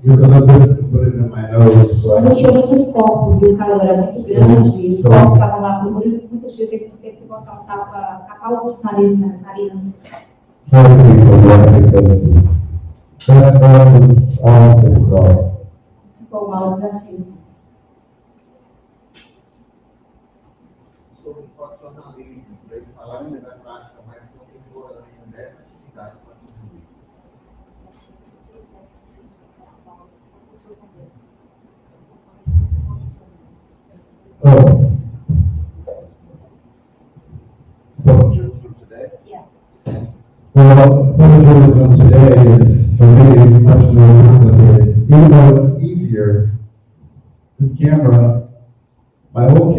eucalyptus and put it in my nose, so Quando I tinha muitos corpos e o calor era muito grande, e os corpos estavam lá por muitos dias, ele teve que botar um tapa, tapar os narinas. some people died because of it. That was all difficult. Esse foi o maior desafio. Sobre o jornalismo, para ele falar sobre a prática mais contemporânea dessa atividade para contribuir.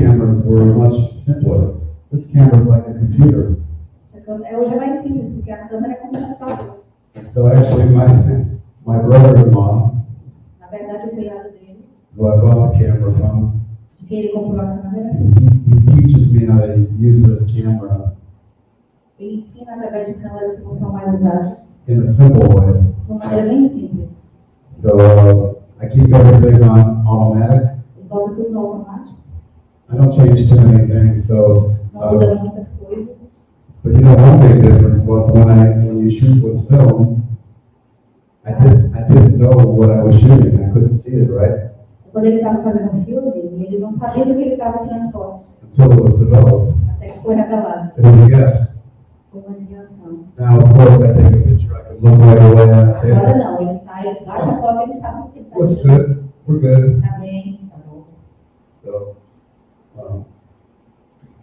cameras were much simpler. This camera is like a computer. Hoje é mais simples, porque a câmera é como um computador. So actually, my brother-in-law, Na verdade, o cunhado dele, who I bought the camera from, de que ele comprou a câmera, he teaches me how to use this camera ele ensina através de câmeras que não são mais usadas, in a simple way. de uma maneira bem simples. So I keep everything on automatic. Ele bota tudo no automático, I don't change too many things. So, não muda muitas coisas. but you know, one big difference was when you shoot with film, I didn't know what I was shooting. I couldn't see it, right? Quando ele estava fazendo um filme, ele não sabia do que ele estava tirando foto, Until it was developed. até que foi revelado. It was a guess. Foi uma adivinhação. Now, of course, I take a picture. I can look right away and I say, Agora não, ele sai, baixa a foto, ele sabe o que ele está looks tirando. good. We're good. Tá bem, tá bom. So,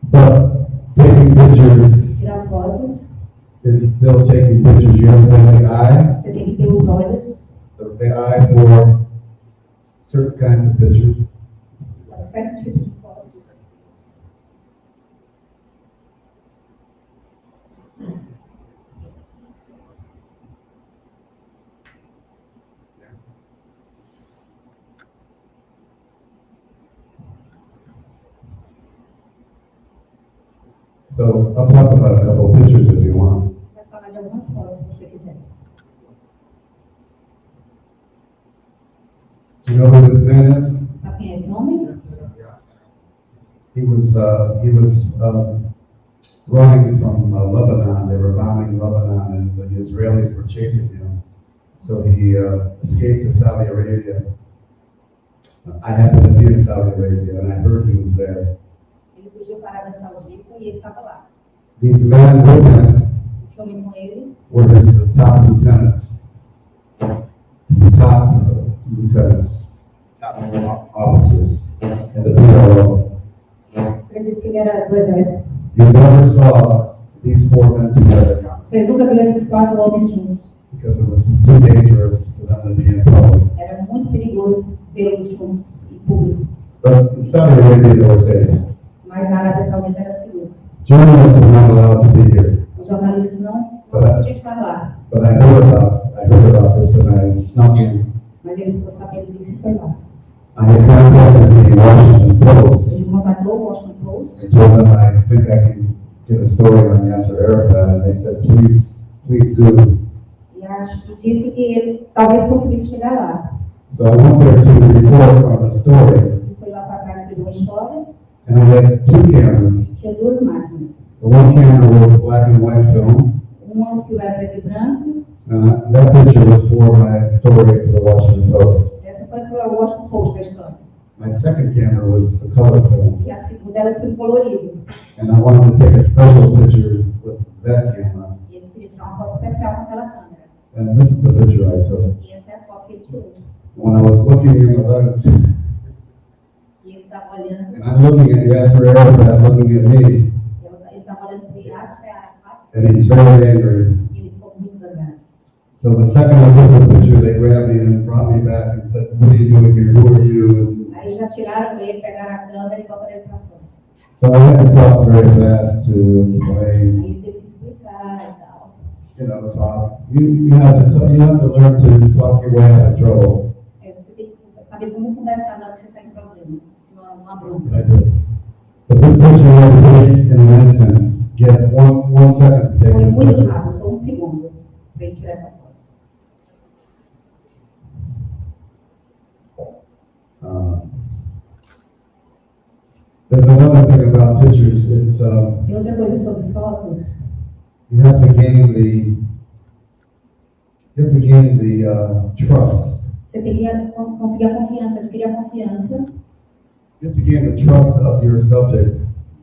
but taking pictures Tirar fotos, is still taking pictures. You have to have the eye, você tem que ter os olhos, the eye for certain kinds of pictures. para certos tipos de fotos. So I'll talk about a couple of pictures if you want. Vai falar de algumas fotos, se você quiser. Do you know who this man is? Sabe quem é esse homem? He was running from Lebanon. They were bombing Lebanon, and the Israelis were chasing him. So he escaped to Saudi Arabia. I happened to be in Saudi Arabia, and I heard he was there. Ele fugiu para a Arábia Saudita e ele estava lá. These men with him Esse homem com ele were his top lieutenants. Top lieutenants, top officers in the PLO. acredito que ele era do exército. You never saw these four men together Você nunca viu esses 4 homens juntos. because it was too dangerous for them to be in public. Era muito perigoso vê-los juntos em público. But in Saudi Arabia, they were safe. Mas na Arábia Saudita era seguro. Journalists are not allowed to be here. Os jornalistas não podiam estar lá. But I heard about this and I snuck in. Mas ele ficou sabendo disso e foi lá. I had contacted the Washington Post Ele contatou o Washington Post. and told them I think I can get a story on Yasser Arafat, and they said, please do. E disse que ele talvez conseguisse chegar lá. So I went there to report on the story, Ele foi lá para cá escrever uma história. and I had 2 cameras. Tinha 2 máquinas. The one camera was black and white film. Uma que era preto e branco. That picture was for my story for the Washington Post. Essa foi para o Washington Post a história. My second camera was the color film, E a segunda era tudo colorido. and I wanted to take a special picture with that camera. E ele queria tirar uma foto especial com aquela câmera. And this is the picture I took. E essa é a foto que ele tirou. When I was looking in the lens, E ele estava olhando. and I'm looking at Yasser Arafat looking at me, Ele estava olhando para ele, and he's very angry. e ele ficou muito zangado. So the second I took the picture, they grabbed me and brought me back and said, "What are you doing here? Who are you?" Aí já tiraram ele, pegaram a câmera e botaram ele para fora. So I had to talk very fast to explain, Aí ele teve que explicar e tal. talk. You have to learn to talk your way out of trouble. Você tem que saber como conversar na hora que você está em problema, numa I bronca. did. But this picture I had to take in an instant. Get one second to take Foi this muito picture. rápido, foi 1 segundo para ele tirar essa foto. There's another thing about pictures. It's Tem outra coisa sobre fotos. you have to gain the trust. Você tem que conseguir a confiança, adquirir a confiança You have to gain the trust of your subject.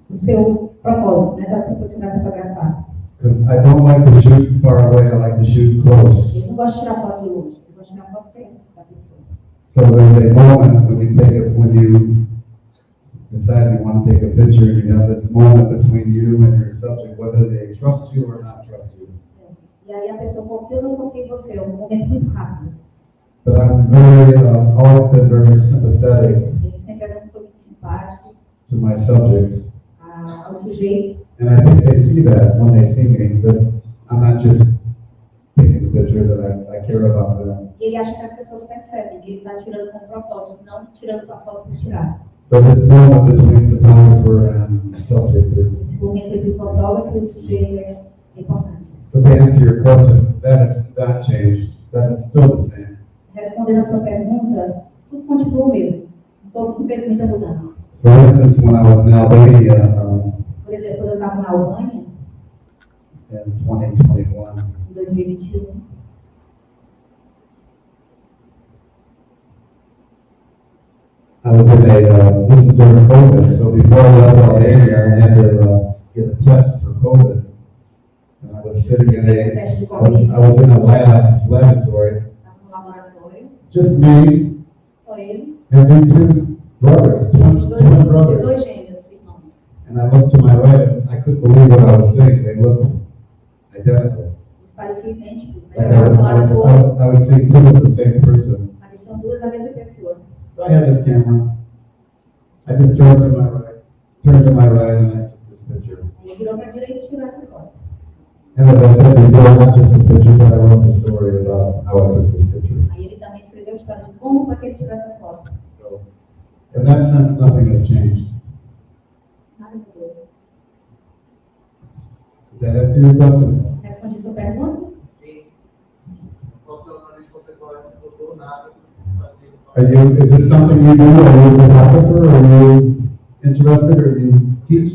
do seu propósito, né, da pessoa que você vai fotografar. Because I don't like to shoot far away. I like to shoot close. Eu não gosto de tirar foto de longe, eu gosto de tirar foto perto da pessoa. So there's a moment when you decide you want to take a picture, you have this moment between you and your subject, whether they trust you or not trust you. E aí a pessoa confia ou não confia em você, é um momento muito rápido. But I'm always been very sympathetic. Ele sempre foi muito simpático. to my subjects. Aos sujeitos. And I think they see that when they see me, that I'm not just taking the picture, that I care about them. E ele acha que as pessoas percebem que ele está tirando com propósito, não tirando com a foto por tirar. So this moment between photographer and subject is. Esse momento entre o fotógrafo e o sujeito é importante. So to answer your question, that has not changed. That is still the same. Respondendo a sua pergunta, tudo continua o mesmo. Não teve muita mudança. For instance, when I was in Albania Por exemplo, quando eu estava na Albânia, in 2021, em 2021, I was in this is during COVID, so before I left Albania, I had to get a test for COVID. And I was sitting I was in a laboratory, estava no laboratório, just me só ele, and these two brothers, twin esses brothers. dois gêmeos, irmãos. And I looked to my right, and I couldn't believe what I was seeing. They looked identical. Eles pareciam idênticos, né? Like Olhavam para o lado do outro, I was seeing two of the same person. mas são duas da mesma pessoa. So I had this camera. I just turned to my right, and I took this picture. Aí ele virou para a direita e tirou essa foto. And as I said before, not just the picture, but I wrote the story about how I took this picture. Aí ele também escreveu a história de como foi que ele tirou essa foto. So, in that sense, nothing has changed. Nada mudou. Does that answer your question? Respondi sua pergunta? Sim. Qualquer jornalista contemporâneo não mudou nada. Is this something you do? Are you a photographer? Are you interested? Or do you teach?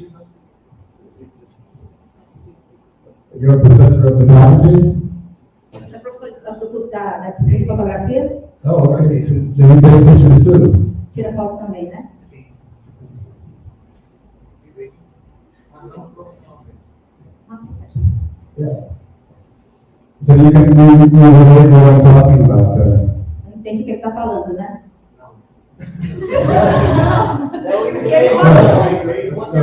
You're a professor of photography? Você é professor do curso da disciplina de fotografia? Oh, okay. So you take pictures too? Tira fotos também, né? Sim. Mas não profissionalmente. Yeah. So you can relate what I'm talking about then. Entende o que ele está falando, né? Não. O que ele falou? So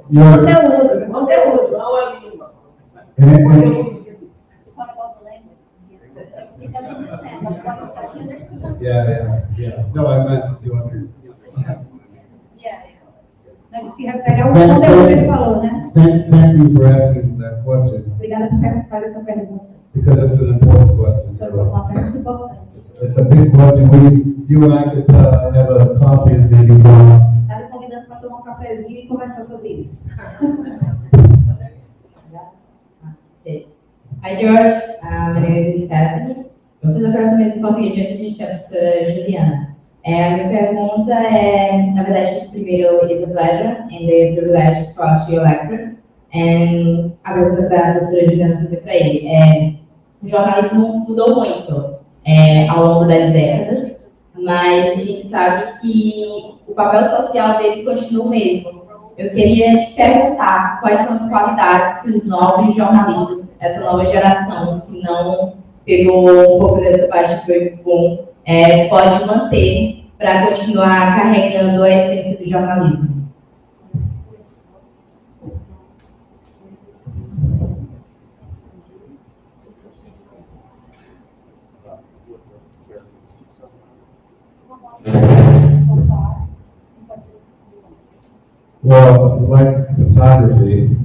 you're, Conteúdo. Não a língua. Yeah. No, I meant you understand. Ele se refere ao conteúdo que ele falou, né? Thank you for asking that question, Obrigada por fazer essa pergunta. because it's an important question. Foi uma pergunta importante. It's a big question. You and I could have a coffee and maybe talk. Está lhe convidando para tomar um cafezinho e conversar sobre isso. Hi, George. My name is Stephanie. Eu fiz uma pergunta mesmo em português, já que a gente tem a professora Juliana. A minha pergunta é, na verdade, primeiro, it's a pleasure and a privilege to watch your lecture. And a pergunta para a professora Juliana fazer para ele o jornalismo mudou muito ao longo das décadas, mas a gente sabe que o papel social deles continua o mesmo. Eu queria te perguntar quais são as qualidades que os novos jornalistas, essa nova geração que não pegou um pouco dessa parte do baby boom, pode manter para continuar carregando a essência do jornalismo. Well, like photography,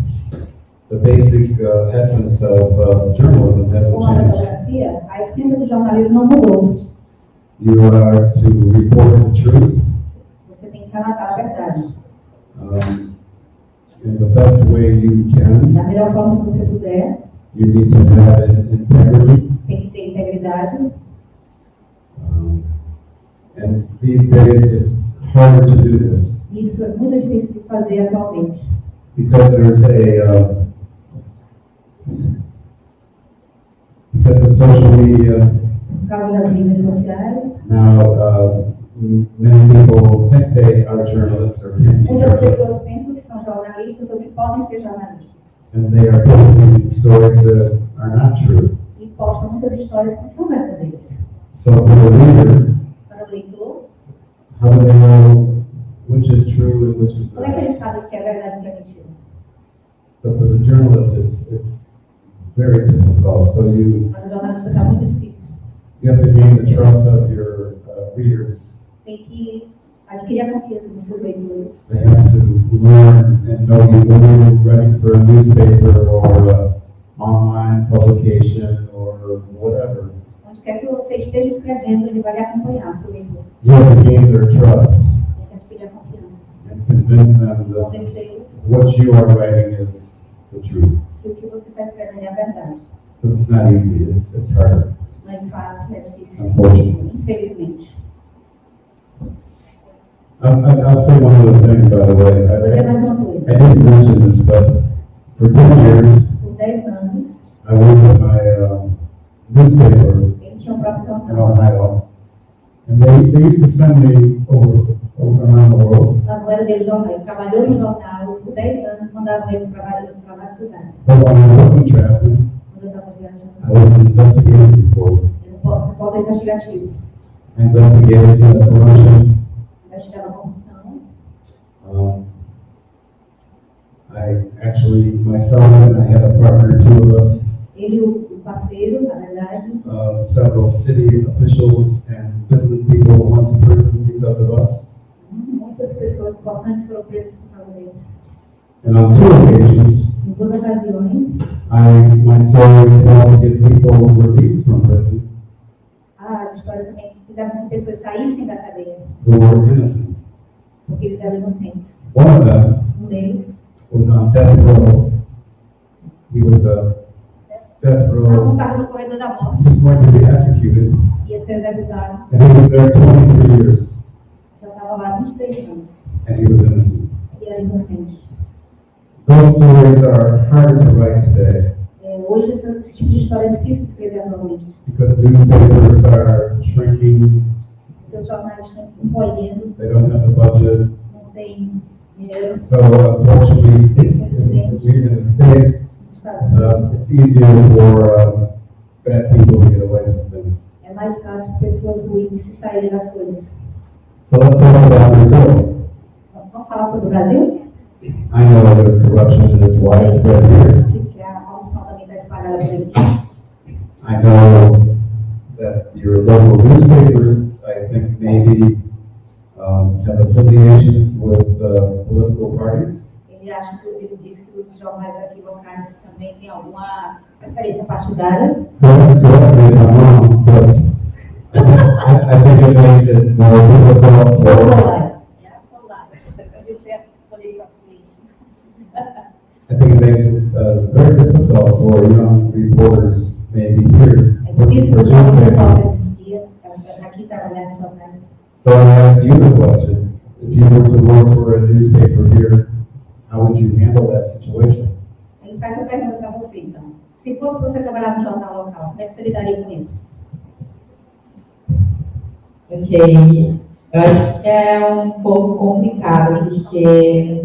the basic essence of journalism hasn't Com a changed. fotografia, a essência do jornalismo não mudou. You are to report the truth Você tem que relatar a verdade. In the best way you can. Da melhor forma que você puder. You need to have integrity. Tem que ter integridade. And these days it's harder to do this. Isso é muito difícil de fazer atualmente. Because there's because of social media. Por causa das mídias sociais. Now, many people think they are journalists or can be Muitas journalists. pessoas pensam que são jornalistas ou que podem ser jornalistas. And they are posting stories that are not true. E postam muitas histórias que não são verdadeiras. So for the reader, Para o leitor, how do they know which is true and which is como é que not? eles sabem o que é verdade e o que é mentira? So for the journalist, it's very difficult. So Para o jornalista está muito difícil. you have to gain the trust of your readers. Tem que adquirir a confiança dos seus leitores. They have to learn and know you when you're writing for a newspaper or a online publication or whatever. Onde quer que você esteja escrevendo, ele vai acompanhar o seu leitor. You have to gain their trust Tem que adquirir a confiança. and convince them that Convencê-los what you are writing is the truth. que o que você está escrevendo é a verdade. But it's not easy. It's harder. Isso não é fácil, é difícil. Unfortunately. Infelizmente. I'll say one other thing, by the way. Vou dizer mais uma coisa. I didn't mention this, but for 10 years, Por 10 anos, I worked at my newspaper ele tinha um próprio in jornal. Ohio. And they used to send me over around the world. Na moeda dele, jornal. Ele trabalhou no jornal por 10 anos, mandava eles para várias cidades. But when I wasn't traveling, Quando eu estava viajando, I was an investigative reporter. ele repórter investigativo. I investigated corruption. Investigava a corrupção. I actually, myself and I had a partner, two of us, Ele e o parceiro, na verdade, several city officials and business people went to prison because of us. muitas pessoas importantes foram presas por causa deles. And on two occasions, Em 2 ocasiões, my stories helped get people released from prison as histórias também fizeram com que pessoas saíssem da cadeia, who were innocent. porque eles eram inocentes. One of them Deles was on death row. He was a death row, estava no corredor da morte, was going to be executed, ia ser executado, and he was there 23 years, já estava lá 23 anos, and he was innocent. e era inocente. Those stories are harder to write today Hoje, esse tipo de história é difícil escrever atualmente, because newspapers are shrinking, porque os jornais estão se encolhendo, they don't have the budget. não tem dinheiro, So unfortunately, in the States, nos Estados Unidos. it's easier for bad people to get away from things. É mais fácil para pessoas ruins se saírem das coisas. So let's talk about Brazil. Vamos falar sobre o Brasil? I know that corruption is widespread here. Porque a corrupção também está espalhada por aqui. I know that your local newspapers, I think, maybe have affiliations with political parties. Ele disse que os jornais aqui locais também têm alguma preferência partidária. Correct me if I'm wrong, but I think it makes it more difficult for, I think it makes it very difficult for young reporters maybe here. É difícil para os jovens repórteres aqui trabalhar em jornais. So I ask you the question, if you were to work for a newspaper here, how would you handle that situation? Ele faz uma pergunta para você, então. Se fosse você trabalhar no jornal local, como é que você lidaria com isso? Ok. Eu acho que é um pouco complicado, porque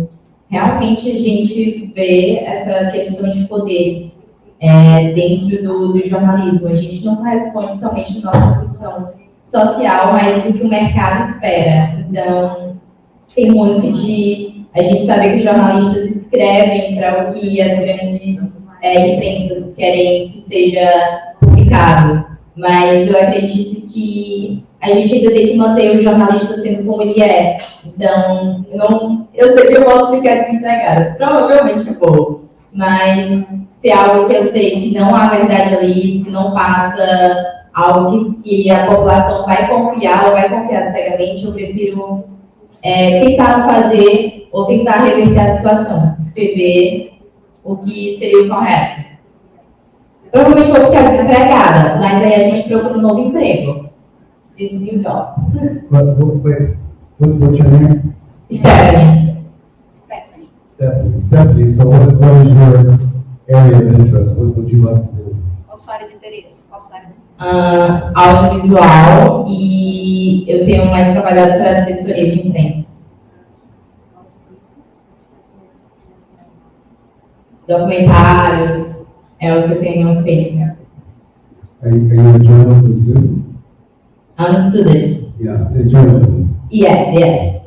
realmente a gente vê essa questão de poderes dentro do jornalismo. A gente não corresponde somente à nossa função social, mas o que o mercado espera. Então, tem muito de a gente saber que os jornalistas escrevem para o que as grandes imprensas querem que seja publicado. Mas eu acredito que a gente ainda tem que manter o jornalista sendo como ele é. Então, eu sei que eu posso ficar desempregada. Provavelmente eu vou. Mas se é algo que eu sei que não há verdade ali, se não passa algo que a população vai confiar ou vai confiar cegamente, eu prefiro tentar não fazer ou tentar reverter a situação. Escrever o que seria o correto. Provavelmente eu vou ficar desempregada, mas aí a gente procura um novo emprego. This new job. What's your name? Stephanie. Stephanie, so what is your area of interest? What would you like to do? Qual sua área de interesse? Qual sua área de... Audiovisual, e eu tenho mais trabalhado para assessoria de imprensa. Documentários, é o que eu tenho feito. Are you a journalism student? I'm a student. Yeah, in journalism. Yes.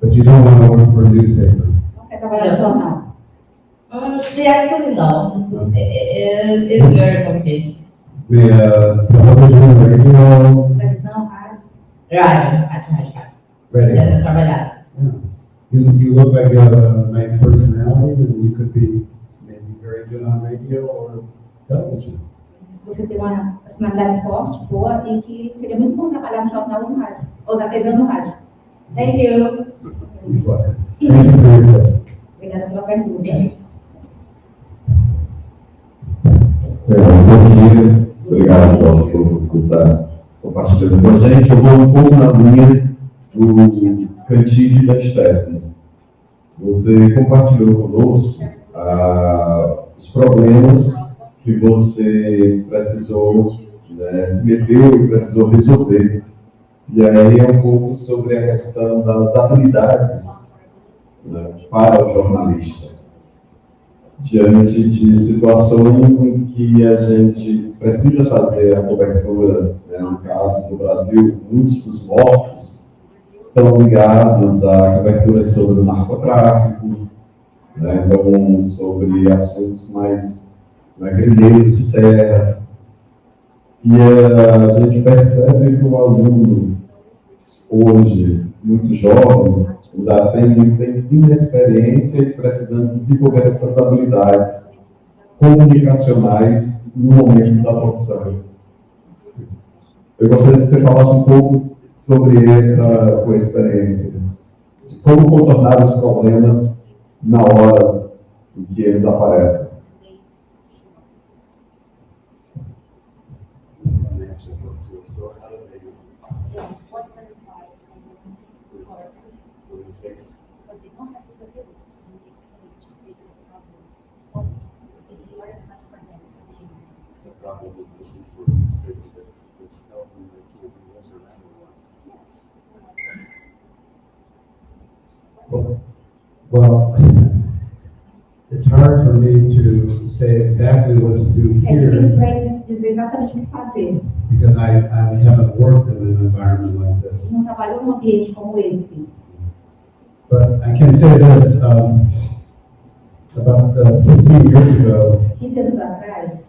But you don't want to work for a newspaper. Não quer trabalhar no jornal? Actually, no. It's very complicated. Television, radio, Televisão, rádio? Rádio. Ready. Já está trabalhado. Yeah. You look like you have a nice personality, and you could be maybe very good on radio or television. Você tem uma personalidade forte, boa, e que seria muito bom trabalhar no jornal ou no rádio, ou na TV ou no rádio. Thank you. You're welcome. Thank you for your question. Obrigada pela pergunta. Bom dia, obrigado por escutar, compartilhando com a gente. Eu vou um pouco na linha do cantinho da Stephanie. Você compartilhou conosco os problemas que você precisou, né, se meteu e precisou resolver. E aí é um pouco sobre a questão das habilidades, né, para o jornalista. Diante de situações em que a gente precisa fazer a cobertura, né, no caso do Brasil, muitos dos mortos estão ligados a coberturas sobre o narcotráfico, né, então sobre assuntos mais, né, guerrilheiros de terra. E a gente percebe que o aluno, hoje, muito jovem, ainda tem inexperiência e precisando desenvolver essas habilidades comunicacionais no momento da profissão. Eu gostaria que você falasse um pouco sobre essa tua experiência, de como contornar os problemas na hora em que eles aparecem. Well, it's hard for me to say exactly what to do É difícil here para eles dizer exatamente o que fazer. because I haven't worked in an environment like this. Não trabalhou num ambiente como esse. But I can say this, about 15 years ago, 15 anos atrás,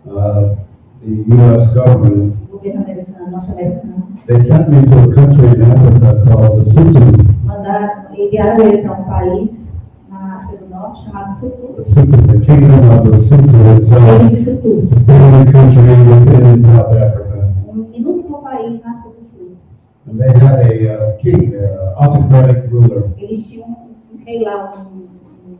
the U.S. government, o governo americano, norte-americano, they sent me to a country in Africa called Lesotho. enviaram ele para um país na África do Norte chamado Sutu. Lesotho, the kingdom of Lesotho is Reino de Sutu. it's a family country within South Africa. Minúsculo país na África do Sul. And they had a king there, an autocratic ruler. Eles tinham um rei lá,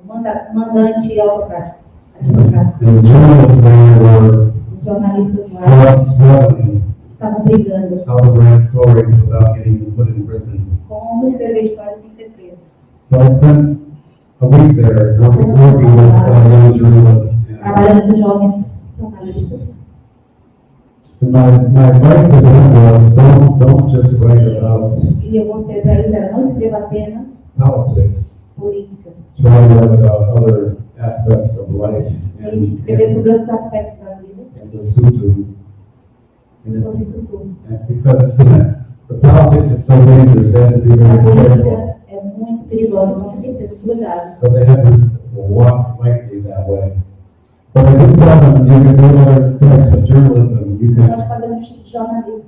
mandante autocrático. Aristocrático. And the journalists there were Os jornalistas lá struggling estavam brigando how to write stories without getting put in prison. como escrever histórias sem ser preso. So I spent a week there working with young journalists. Trabalhando com jovens jornalistas. And my advice to them was don't just write about E o conselho para eles era não escreva apenas politics. política. Try to write about other aspects of life Eles escrever sobre outros aspectos da vida. and Lesotho. Sobre isso tudo. And because the politics is so dangerous, they have to be A very careful. política é muito perigosa, então você tem que ter cuidado. So they have to walk lightly that way. But I did tell them you can do other types of journalism. You Pode can fazer um tipo de jornalismo.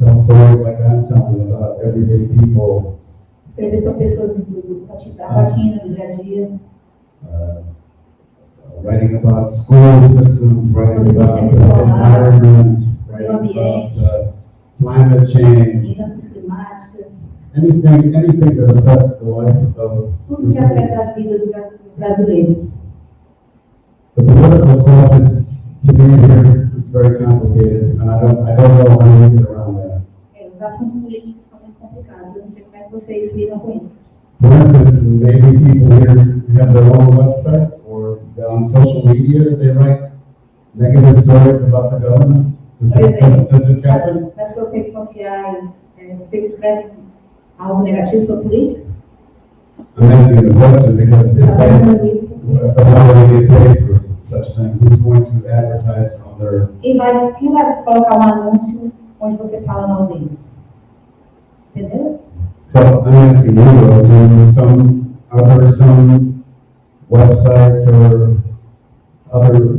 tell stories like I'm telling about everyday people, Escrever sobre pessoas da rotina, do dia a dia. Writing about school systems, writing about environment, writing about climate change, Mudanças climáticas. anything that affects the life of Tudo que afeta a vida dos brasileiros. the political stuff. Is to me here it's very complicated, and I don't know how to get around that. Os assuntos políticos são muito complicados. Eu não sei como é que vocês lidam com isso. For instance, maybe people here have their own website or on social media they write negative stories about the government. Por exemplo, Does this happen? nas suas redes sociais, vocês escrevem algo negativo sobre política? I'm asking the question because if Está they, perguntando isso. but how do they get paid for such things? Who's going to advertise on their? Quem vai colocar um anúncio onde você fala mal deles? Entendeu? So I'm asking you, are there some websites or other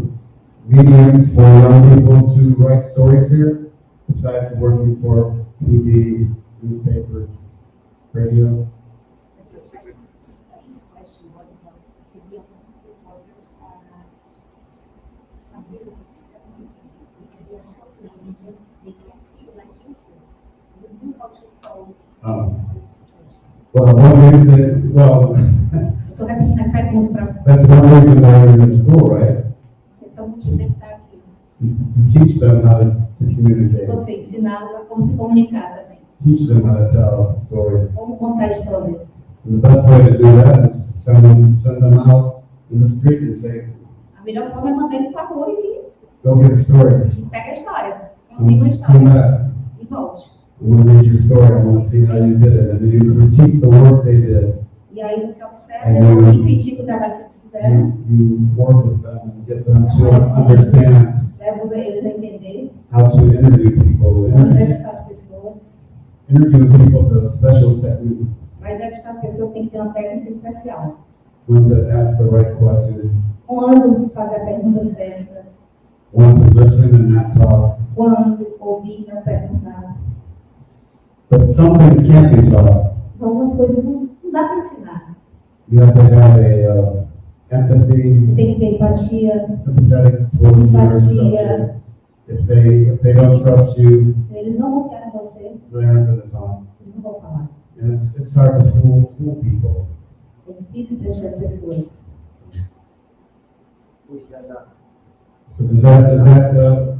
mediums for young people to write stories here, besides working for TV, newspapers? radio. Well, one reason that, well, Estou repetindo a pergunta para that's one reason they're in the school, right? esse é o motivo de estar aqui. You teach them how to communicate. Você ensiná-los a como se comunicar também. Teach them how to tell stories. Como contar histórias. And the best way to do that is send them out in the street and say, A melhor forma é mandar eles para a rua e go get a story. pega a história. Consiga uma Come história. back. E volte. I want to read your story. I want to see how you did it. And then you critique the work they did. E aí você observa e critica o trabalho que eles fizeram. You work with them and get them to understand Leva eles a entender. how to interview people. Como entrevistar as pessoas. Interview people is a special technique. Mas entrevistar as pessoas tem que ter uma técnica especial. One to ask the right question. Quando fazer a pergunta certa. One to listen and not talk. Quando ouvir e não perguntar. But some things can't be taught. Algumas coisas não dá para ensinar. You have to have a empathy, Tem que ter empatia, sympathetic towards empatia. If they don't trust you, Eles não vão ficar com você, they aren't going to talk. eles não vão falar. And it's hard to fool people. É difícil preencher as pessoas. So does that answer?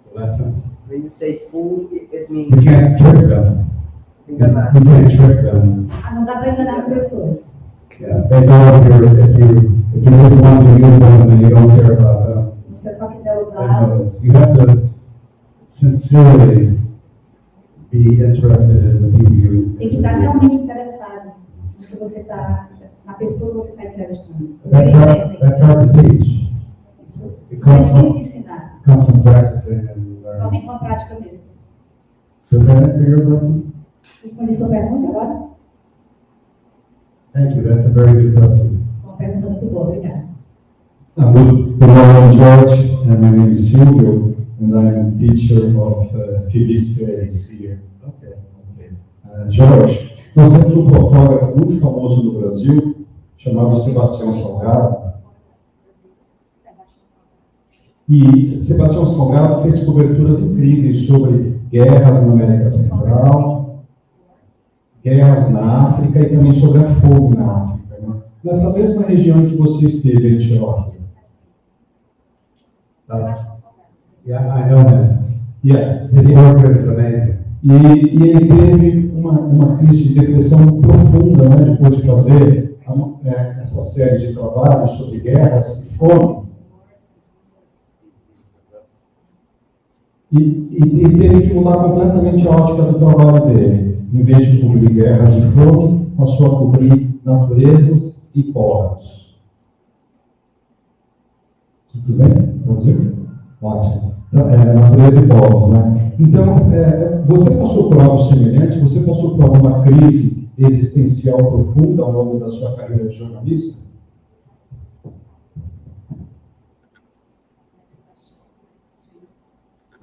The lesson? When you say fool, it means You can't trick them. You can't trick them. Não dá para enganar as pessoas. Yeah, they know if you just want to use them and you don't care about them. Se você só quiser They usá-los, know. You have to sincerely be interested in the people you tem que estar realmente interessado no que você está, na pessoa que você está entrevistando. That's hard to teach. Isso It é comes difícil de from, ensinar. comes from practicing and Só learning. vem com a prática mesmo. Does that answer your question? Respondi sua pergunta agora? Thank you. That's a very good question. Uma pergunta muito boa, obrigada. Good morning, George, and my name is Silvio, and I'm teacher of TV studies here. Okay. George, nós temos um fotógrafo muito famoso no Brasil, chamado Sebastião Salgado. E Sebastião Salgado fez coberturas incríveis sobre guerras na América Central, guerras na África e também sobre a fome na África, né? Nessa mesma região em que você esteve, em Etiópia. Yeah, I know him. Yeah. His work is amazing. E ele teve uma crise de depressão profunda, né, depois de fazer essa série de trabalhos sobre guerras e fome. E teve que mudar completamente a ótica do trabalho dele. Em vez de cobrir guerras e fome, passou a cobrir naturezas e povos. Tudo bem? Traduziu? Ótimo. Natureza e povos, né? Então, você passou por algo semelhante? Você passou por alguma crise existencial profunda ao longo da sua carreira de jornalista?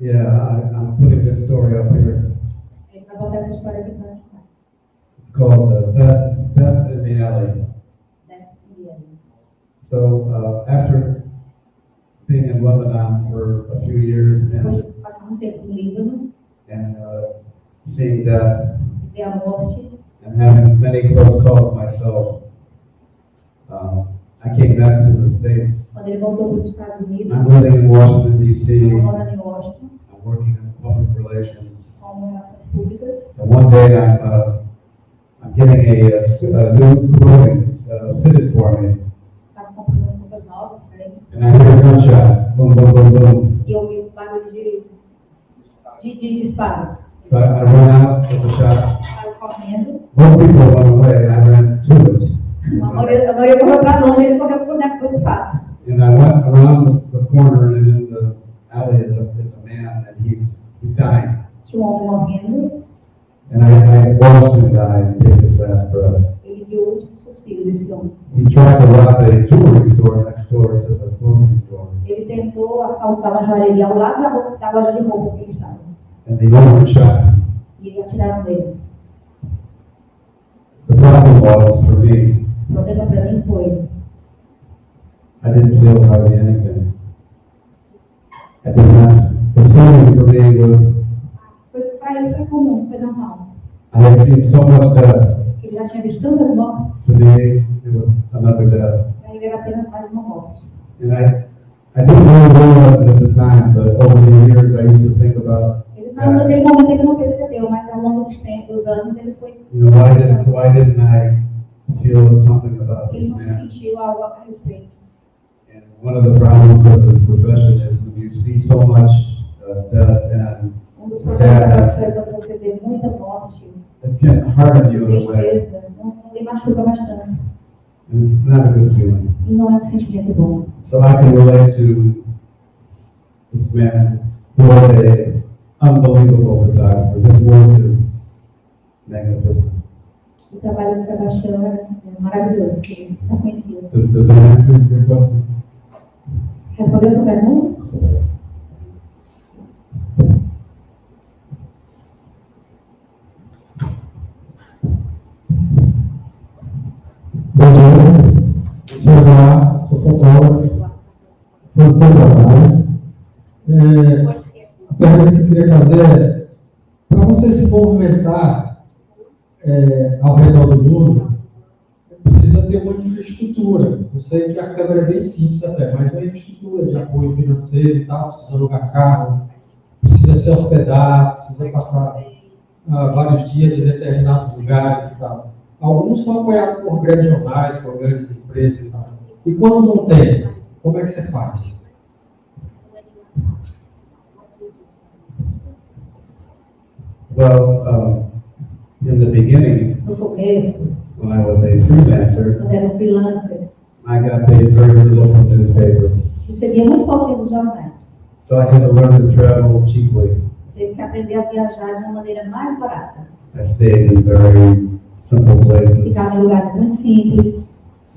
Yeah, I'm putting this story up here. Ele vai botar essa história aqui para nós. It's called Death in the Alley. So after being in Lebanon for a few years Depois de passar um tempo no Líbano, and seeing death ver a morte, and having many close calls myself, I came back to the States. quando ele voltou para os Estados Unidos, I'm living in Washington, D.C. estava morando em Washington, I'm working in public relations. como relações públicas. And one day I'm getting a new clothing fitted for me. Estava comprando roupas novas para ele. And I hear a gunshot, boom, boom, boom, boom. E eu ouvi o barulho de disparos. So I run out of the shop. Saiu correndo. Both people went away. I ran to it. A maioria correu para longe, ele correu para o fato. And I went around the corner, and in the alley is a man, and he's dying. Tinha homem morrendo. And I watched him die and take his last breath. Ele viu o último suspiro desse homem. He tried to rob a jewelry store next door door to the clothing store. Ele tentou assaltar uma joalheria ao lado da loja de roupas que ele estava. And they overshot him. E atiraram nele. The problem was, for me, O problema para mim foi, I didn't feel hardly anything. I did not. The feeling for me was, para ele foi comum, foi normal. I had seen so much death. Ele já tinha visto tantas mortes, To me, it was another death. para ele era apenas mais uma morte. And I didn't really realize it at the time, but over the years I used to think about, Ele não, naquele momento ele não percebeu, mas ao longo dos anos ele foi. you know, why didn't I feel something about Ele this não man? sentiu algo a respeito. And one of the problems with this profession is when you see so much death and Dos problemas da sadness, quando você vê muita morte, it can harden you in a way. tristeza, não lhe machuca bastante. And it's not a good feeling. E não é um sentimento bom. So I can relate to this man who was an unbelievable photographer. His work is magnificent. O trabalho de Sebastião é maravilhoso, que é conhecido. Does that answer your question? Respondeu sua pergunta? Bom dia, sou lá, sou fotógrafo, sou do seu trabalho. A pergunta que eu queria fazer é, para você se movimentar ao redor do mundo, precisa ter uma infraestrutura. Eu sei que a câmera é bem simples até, mas uma infraestrutura de apoio financeiro e tal, precisa alugar carro, precisa se hospedar, precisa passar vários dias em determinados lugares e tal. Alguns são apoiados por grandes jornais, por grandes empresas e tal. E quando não tem, como é que você faz? Well, in the beginning, No começo, when I was a freelancer, quando era um freelancer, I got paid very little from newspapers. recebia muito pouco dos jornais. So I had to learn to travel cheaply. Teve que aprender a viajar de uma maneira mais barata. I stayed in very simple places. Ficava em lugares muito simples.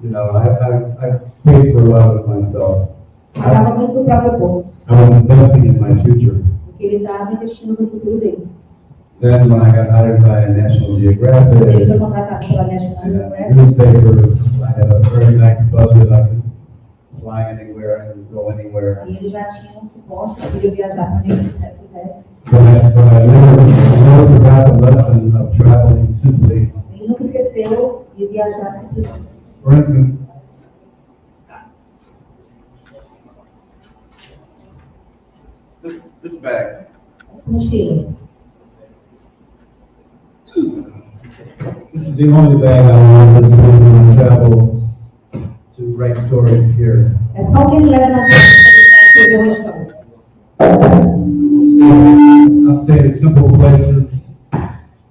You know, I paid for a lot of myself. Pagava muito do próprio bolso. I was investing in my future. Porque ele estava investindo no futuro dele. Then when I got hired by National Ele foi Geographic, contratado pela National Geographic. newspapers, I had a very nice budget. I could fly anywhere and go anywhere. E ele já tinha um suporte, podia viajar para onde ele quisesse. But I never forgot the lesson of traveling simply. Ele nunca esqueceu de viajar simplesmente. For instance, this bag. Essa mochila. This is the only bag I want to when I travel to write stories here. É só o que ele leva na vida para escrever uma história. I'll stay in simple places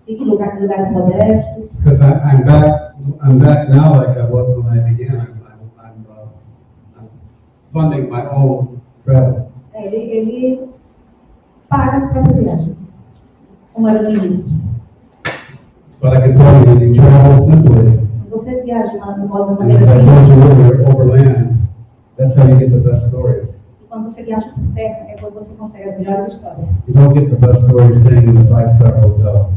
Fica em lugares modestos. because I'm back now like I was when I began. I'm funding my own travel. Ele paga as próprias viagens, como era no início. But I can tell you, you travel simply. Você viaja de uma And maneira as I told you simples. earlier, overland, that's how you get the best stories. E quando você viaja por terra, é quando você consegue as melhores histórias. You don't get the best stories staying in a 5-star hotel.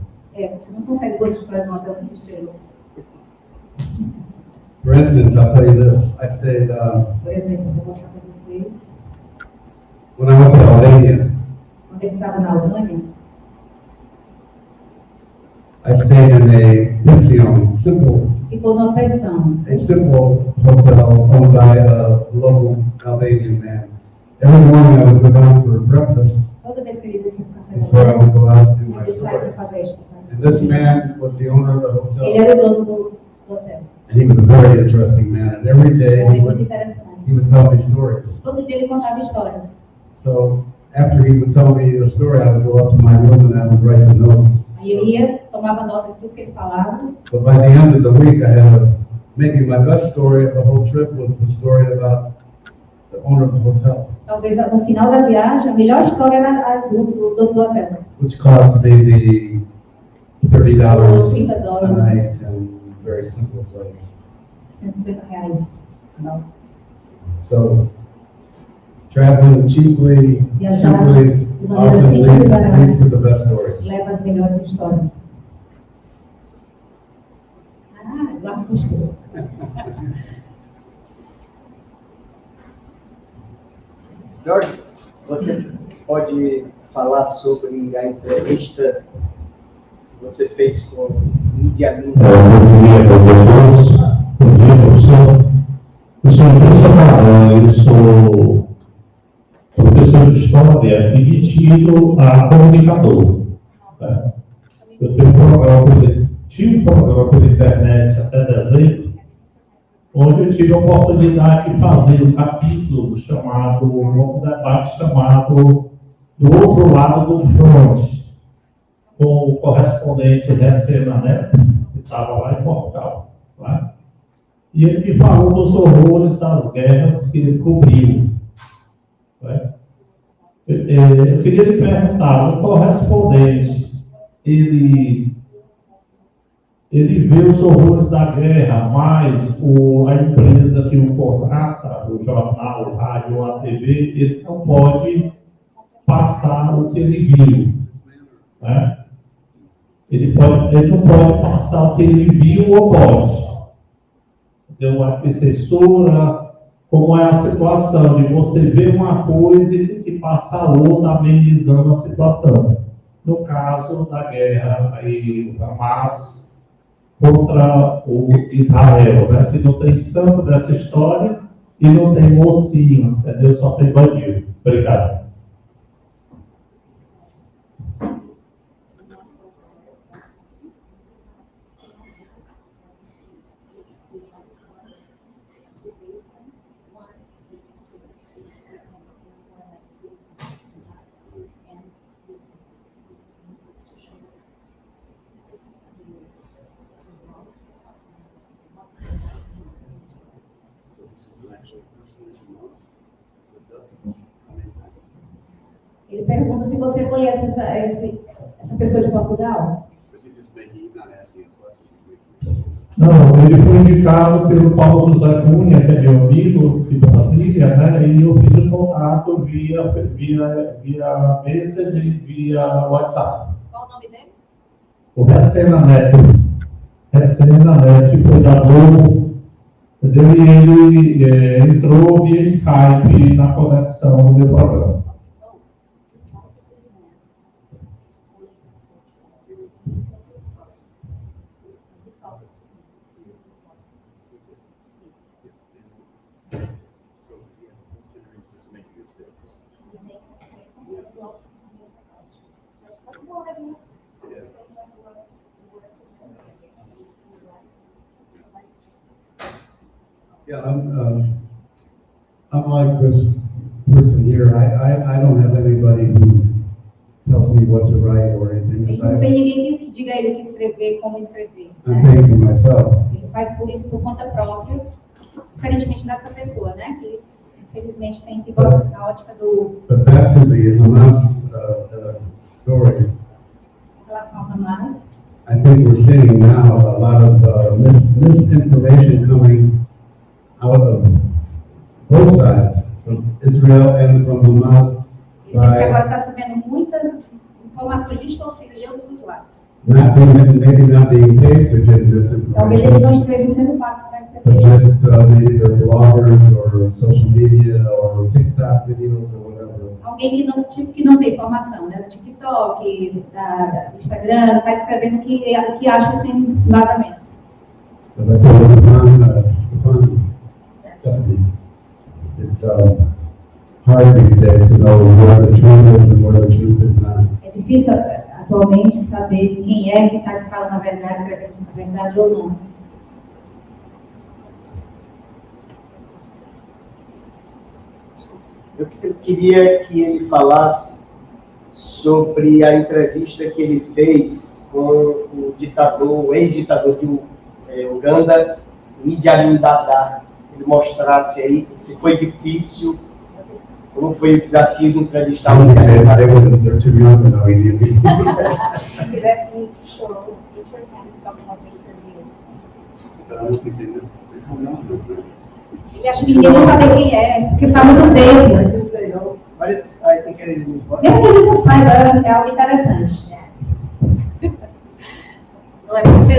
Você não consegue boas histórias num hotel 5 estrelas. For instance, I'll tell you this. I stayed, Por exemplo, eu vou mostrar para vocês. when I went to Albania, Quando ele estava na Albânia, I stayed in a pension, ficou numa pensão. a simple hotel owned by a local Albanian man. Every morning I would go down for breakfast Toda vez que ele descia para o café before I would go out to do my ele sai para story. fazer isso. And this man was the owner of the Ele hotel. era o dono do hotel. And he was a very interesting man. And every day Homem muito interessante. he would tell me stories. Todo dia ele contava histórias. So after he would tell me a story, I would go up to my room and I would write the notes. Aí ele ia, tomava nota de tudo que ele falava. So by the end of the week, I had maybe my best story of the whole trip was the story about the owner of the hotel, Talvez no final da viagem, a melhor história era a do dono do hotel. which cost maybe $30 $30 a night in a very simple place. R$150. Não. So, traveling cheaply, Viajar simply, de maneira often simples e leads to barata the best stories. leva as melhores histórias. Agora gostou. Jorge, você pode falar sobre a entrevista que você fez com o Idi Amin? Bom dia, professor. Eu sou eu sou professor de história e metido a comunicador. Né? Eu tenho tive um programa por internet até dezembro, onde eu tive a oportunidade de fazer um capítulo chamado, um debate chamado Do Outro Lado do Front, com o correspondente Recena Neto, que estava lá em Portugal. Né? E ele me falou dos horrores das guerras que ele cobriu. Né? Eu queria lhe perguntar, o correspondente, ele vê os horrores da guerra, mas a empresa que o contrata, o jornal, o rádio ou a TV, ele não pode passar o que ele viu. Né? Ele não pode passar o que ele viu ou pode. Então, a censura, como é a situação de você ver uma coisa e tem que passar outra amenizando a situação. No caso da guerra aí, Hamas contra o Israel, né? Que não tem santo dessa história e não tem mocinho, entendeu? Só tem bandido. Obrigado. Ele pergunta se você conhece essa pessoa de Portugal. Não, ele foi indicado pelo Paulo José Cunha, que é meu amigo de Brasília, né? E eu fiz o contato via Messenger e via WhatsApp. Qual o nome dele? O Recena Neto. Recena Neto, foi da Globo. E ele entrou via Skype na conexão do meu programa. Yeah, I'm like this person here. I don't have anybody who tells me what to write or anything. Ele não tem ninguém que diga a ele o que escrever, como escrever. I'm paying for myself. Ele faz por isso por conta própria, diferentemente dessa pessoa, né? Que infelizmente tem que botar na ótica do. But back to the Hamas story. Em relação ao Hamas. I think we're seeing now a lot of misinformation coming out of both sides, from Israel and from Hamas. Ele diz que agora está sabendo muitas informações distorcidas de ambos os lados. Maybe not being paid to give this Talvez eles não information, estejam sendo pagos para but escrever. just maybe they're bloggers or social media or TikTok videos or whatever. Alguém que não tem informação, né? Do TikTok, do Instagram, está escrevendo o que acha sem embasamento. As I told Stefan, it's hard these days to know where the truth is and where the truth is not. É difícil atualmente saber quem é que está escalando a verdade, escrevendo a verdade ou não. Eu queria que ele falasse sobre a entrevista que ele fez com o ditador, o ex-ditador de Uganda, Idi Amin Dada. Ele mostrasse aí se foi difícil, como foi o desafio de entrevistar o Idi Amin Dada. He's asking you to show pictures and talk about the interview. Pero no te entiendo. E acho que ninguém vai saber quem é, porque faz muito tempo. But it's, I think it is important. Mesmo que eles não saibam, é algo interessante. Não é que você...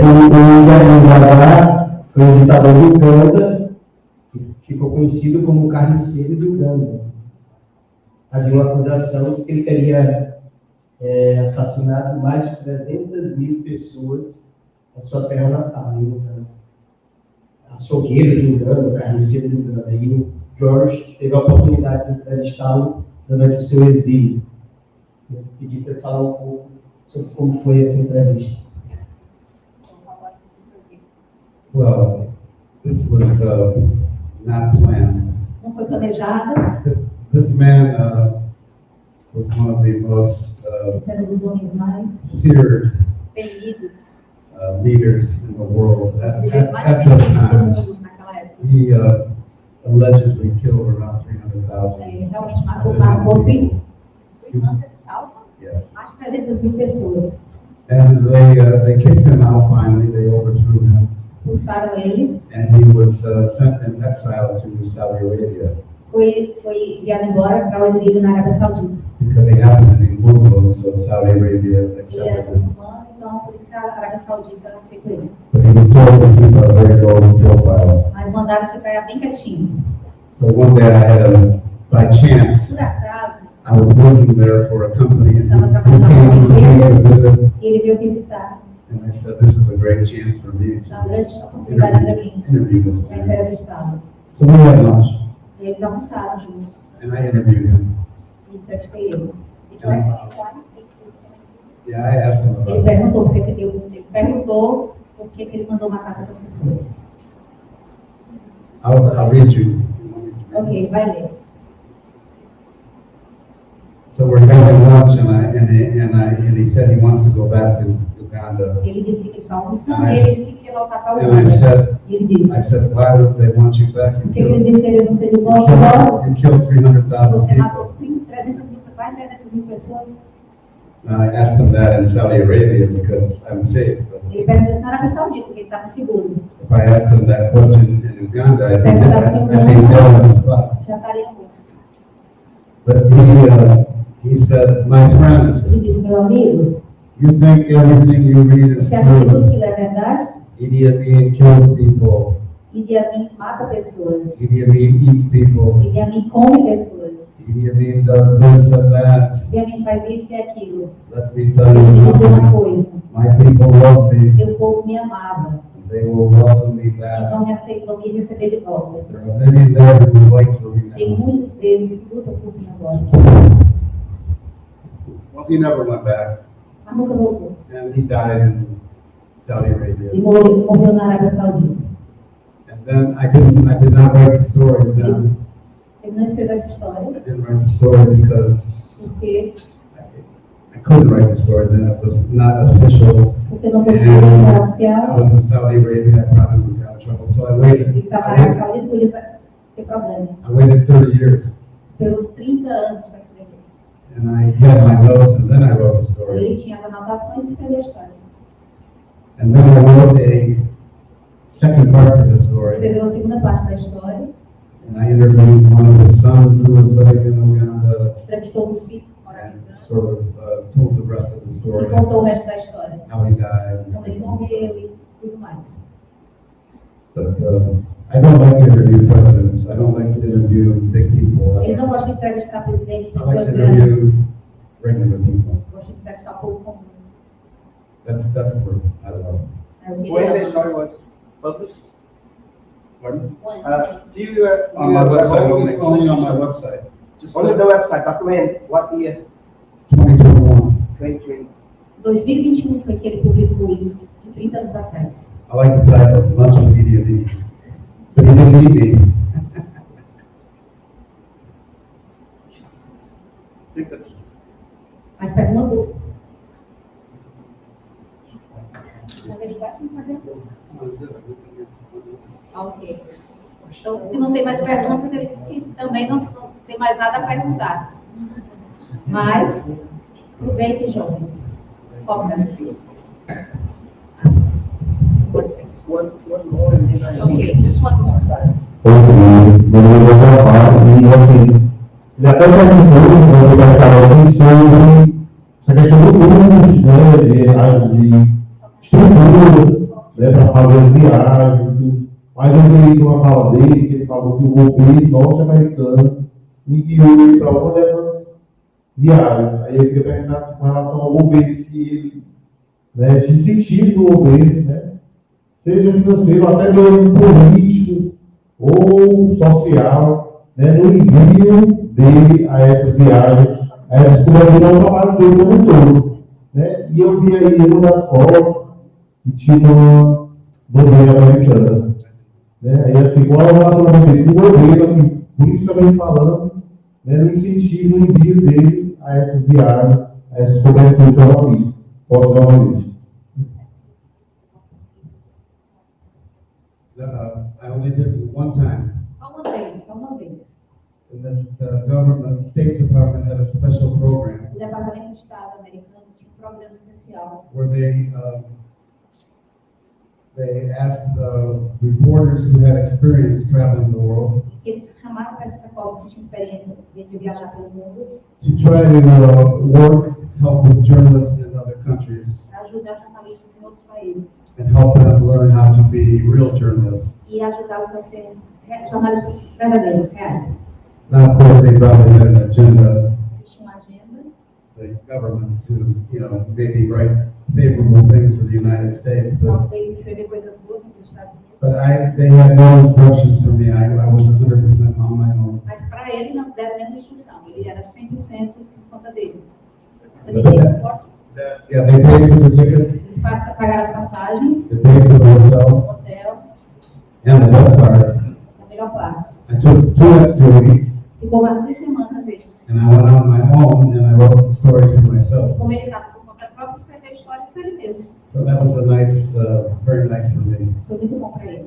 Foi um ditador de Uganda, que ficou conhecido como o carniceiro de Uganda. Havia uma acusação de que ele teria assassinado mais de 300 mil pessoas na sua terra natal, em Uganda. Açougueiro de Uganda, carniceiro de Uganda. E o George teve a oportunidade de entrevistá-lo durante o seu exílio. Eu pedi para ele falar um pouco sobre como foi essa entrevista. Well, this was not planned. Não foi planejado. This man was one of the most Era um dos homens mais feared temidos. Leaders in the world at Os líderes mais this temidos do time. mundo naquela época. He allegedly killed around 300,000. Ele realmente matou mais de 300 mil pessoas. And they kicked him out finally. They overthrew him. Expulsaram ele. And he was sent in exile to Saudi Arabia. Foi enviado embora para o exílio na Arábia Saudita. Because he happened to be Muslim, so Saudi Arabia Ele era accepted him. muçulmano, então por isso que a Arábia Saudita aceitou ele. But he was told to keep a very low profile. Mas mandaram ficar bem quietinho. So one day I had by chance, Por acaso, I was working there for a company, and he came to visit. e ele veio visitar. And I said, this is a great chance for me É uma grande oportunidade para mim. interview this Para man. entrevistá-lo. So we had lunch, E eles almoçaram juntos. and I interviewed him. E entrevistei ele. Yeah, I asked him Ele about it. perguntou por que ele mandou matar tantas pessoas. I'll read you. Ok, vai ler. So we're having lunch, and he said he wants to go back to Uganda. Ele disse que eles estavam almoçando e ele disse que queria voltar para o And Uganda. E ele disse, I said, why would they want you back? por que eles iam querer você de volta agora? You killed 300,000 Você people. matou 300 mil pessoas. I asked him that in Saudi Arabia because I'm safe. But Ele perguntou isso na Arábia Saudita, porque ele estava seguro. if I asked him that question in Uganda, I'd be Perguntasse dead on the spot. já estaria morto. But he said, my friend, Ele disse, meu amigo, you think everything you read is você acha que tudo true? aquilo é verdade? Idi Amin kills people. Idi Amin mata pessoas. Idi Amin eats people. Idi Amin come pessoas. Idi Amin does this and that. Idi Amin faz isso e aquilo. Let me tell Ele you me deu uma something. coisa. My people love me. Meu povo me amava. They will welcome me back. Vão me aceitar, vão me receber de volta. There are many there who fight for me Tem now. muitos deles que lutam por mim agora. Well, he never went back, Mas nunca voltou. and he died in Saudi Arabia. E morreu na Arábia Saudita. And then I did not write the story then. Ele não escreveu essa história I didn't write the story because porque I couldn't write the story then. It was not official. não foi escrito I oficial. was in Saudi Arabia. I probably would have got in trouble. So I Ele waited. estava na Arábia Saudita e podia ter problema. I waited 30 years, Esperou 30 anos para escrever. and I had my notes, and then I wrote the story. Ele tinha as anotações e escreveu a história. And then I wrote a second part to the story, Escreveu a segunda parte da história. and I interviewed one of his sons who was living in Uganda, Entrevistou os filhos que moravam em Uganda. sort of told the rest of the E story, contou o resto da história. how he died. Como ele morreu e tudo mais. But I don't like to interview presidents. I don't like to interview big people. Ele não gosta de entrevistar presidentes, I like pessoas to grandes. interview regular people. Gosta de entrevistar o povo comum. That's what I love. É o que When ele the ama. story was published? Pardon? Do you, On my website only, only on my website. Just only the website, but when? What year? 2021. 2020. 2021 foi que ele publicou isso, de 30 anos atrás. I like the title, Lunch with Idi Amin. But he didn't eat me. I think that's. Mais perguntas? Ok. Então, se não tem mais perguntas, ele disse que também não tem mais nada a perguntar. Mas, aproveitem, jovens. Focas. One more, and then I Okay, just one more. ouvir, no meu trabalho, e assim, ele até perguntou, eu vai falar aqui sobre essa questão do curso, né, de estrutura, né, para fazer as viagens, mas eu vi uma fala dele, que ele falou que o governo norte-americano enviou ele para uma dessas viagens. Aí eu queria perguntar com relação ao governo, se ele, né, de incentivo do governo, né, seja financeiro, até mesmo político ou social, né, no envio dele a essas viagens, a essas coberturas ao trabalho dele como um todo. Né? E eu vi aí uma das fotos que tinha uma bandeira americana. Né? Aí, assim, qual é o relacionamento dele com o governo, assim, politicamente falando, né, no incentivo, no envio dele a essas viagens, a essas coberturas jornalísticas, pós-jornalísticas. I only did it one time. Só uma vez. And the government, State Department had a special program O Departamento de Estado americano tinha um programa especial where they asked reporters who had experience traveling the world eles chamaram para essa repórter que tinha experiência de viajar pelo mundo to try to help with journalists in other countries para ajudar jornalistas em outros países and help them learn how to be real journalists. e ajudá-los a serem jornalistas verdadeiros, reais. Now, of course, they probably had an agenda, Eles tinham uma agenda, the government, to maybe write favorable things to the United States, but talvez escrever coisas boas para os Estados Unidos. they had no instructions for me. I was 100% on my own. Mas para ele não deram nenhuma instrução, ele era 100% por conta dele. Ele tem suporte. Yeah, they paid for the ticket, Eles pagaram as passagens, they paid for the hotel, and the best part, a melhor parte. I took 2 extra weeks, Ficou mais 2 semanas extras. and I went on my own, and I wrote the stories for myself. Como ele estava por conta própria, escreveu histórias para ele mesmo. So that was a nice, very nice for me. Foi muito bom para ele.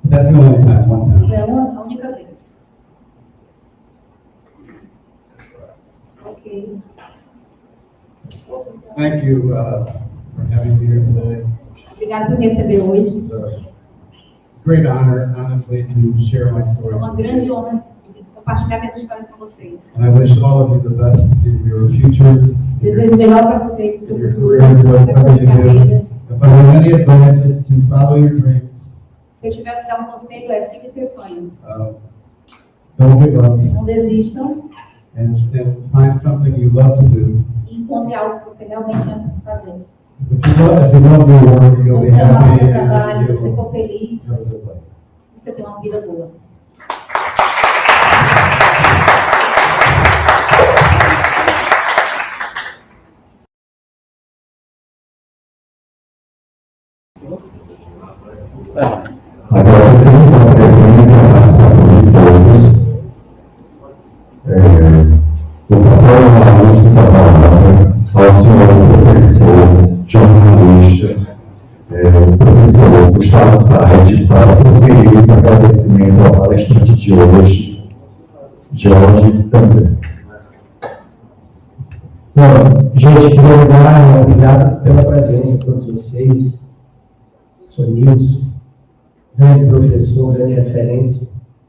But that's the only time, one time. Foi a única vez. Ok. Thank you for having me here today. Obrigada por me receber hoje. It's a great honor, honestly, to share my É stories. uma grande honra compartilhar minhas histórias com vocês. And I wish all of you the best in your futures, Desejo o melhor para vocês, para o in seu your futuro, careers, para as whatever suas you do. carreiras. If I have any advices, to follow your dreams. Se eu tiver que dar um conselho, é siga os seus sonhos. Don't give up, Não desistam and find something you love to do. e encontre algo que você realmente ama fazer. If you love your work, Se you'll be você amar o happy seu trabalho, and se você you'll for feliz, have a good life. você tem uma vida boa. Agradecemos a presença e a participação de todos. Vou passar a luz da palavra ao senhor professor, jornalista, o professor Gustavo Said, para proferir os agradecimentos ao palestrante de hoje, Jorge também. Bom, gente, em primeiro lugar, obrigado pela presença de todos vocês. Sou Nilson, grande professor, grande referência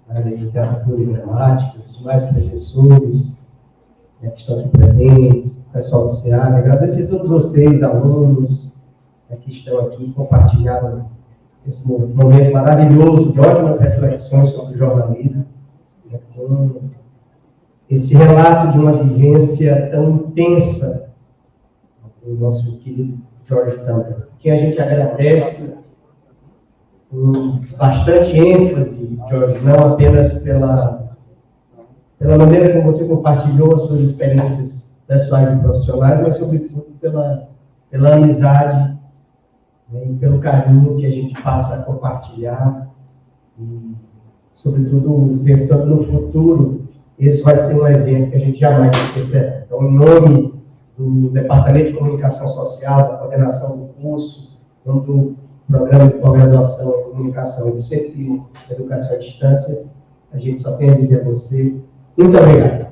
na área de literatura e gramática, os demais professores, que estão aqui presentes, pessoal do SEAG. Agradecer a todos vocês, alunos, que estão aqui, compartilhando esse momento maravilhoso de ótimas reflexões sobre o jornalismo, com esse relato de uma vivência tão intensa do nosso querido Jorge também, que a gente agradece com bastante ênfase, Jorge, não apenas pela maneira como você compartilhou as suas experiências pessoais e profissionais, mas sobretudo pela amizade, né, e pelo carinho que a gente passa a compartilhar e, sobretudo, pensando no futuro, esse vai ser um evento que a gente jamais esquecerá. Então, em nome do Departamento de Comunicação Social, da coordenação do curso, em nome do Programa de Pós-Graduação em Comunicação e do Centro de Educação à Distância, a gente só tem a dizer a você, muito obrigado.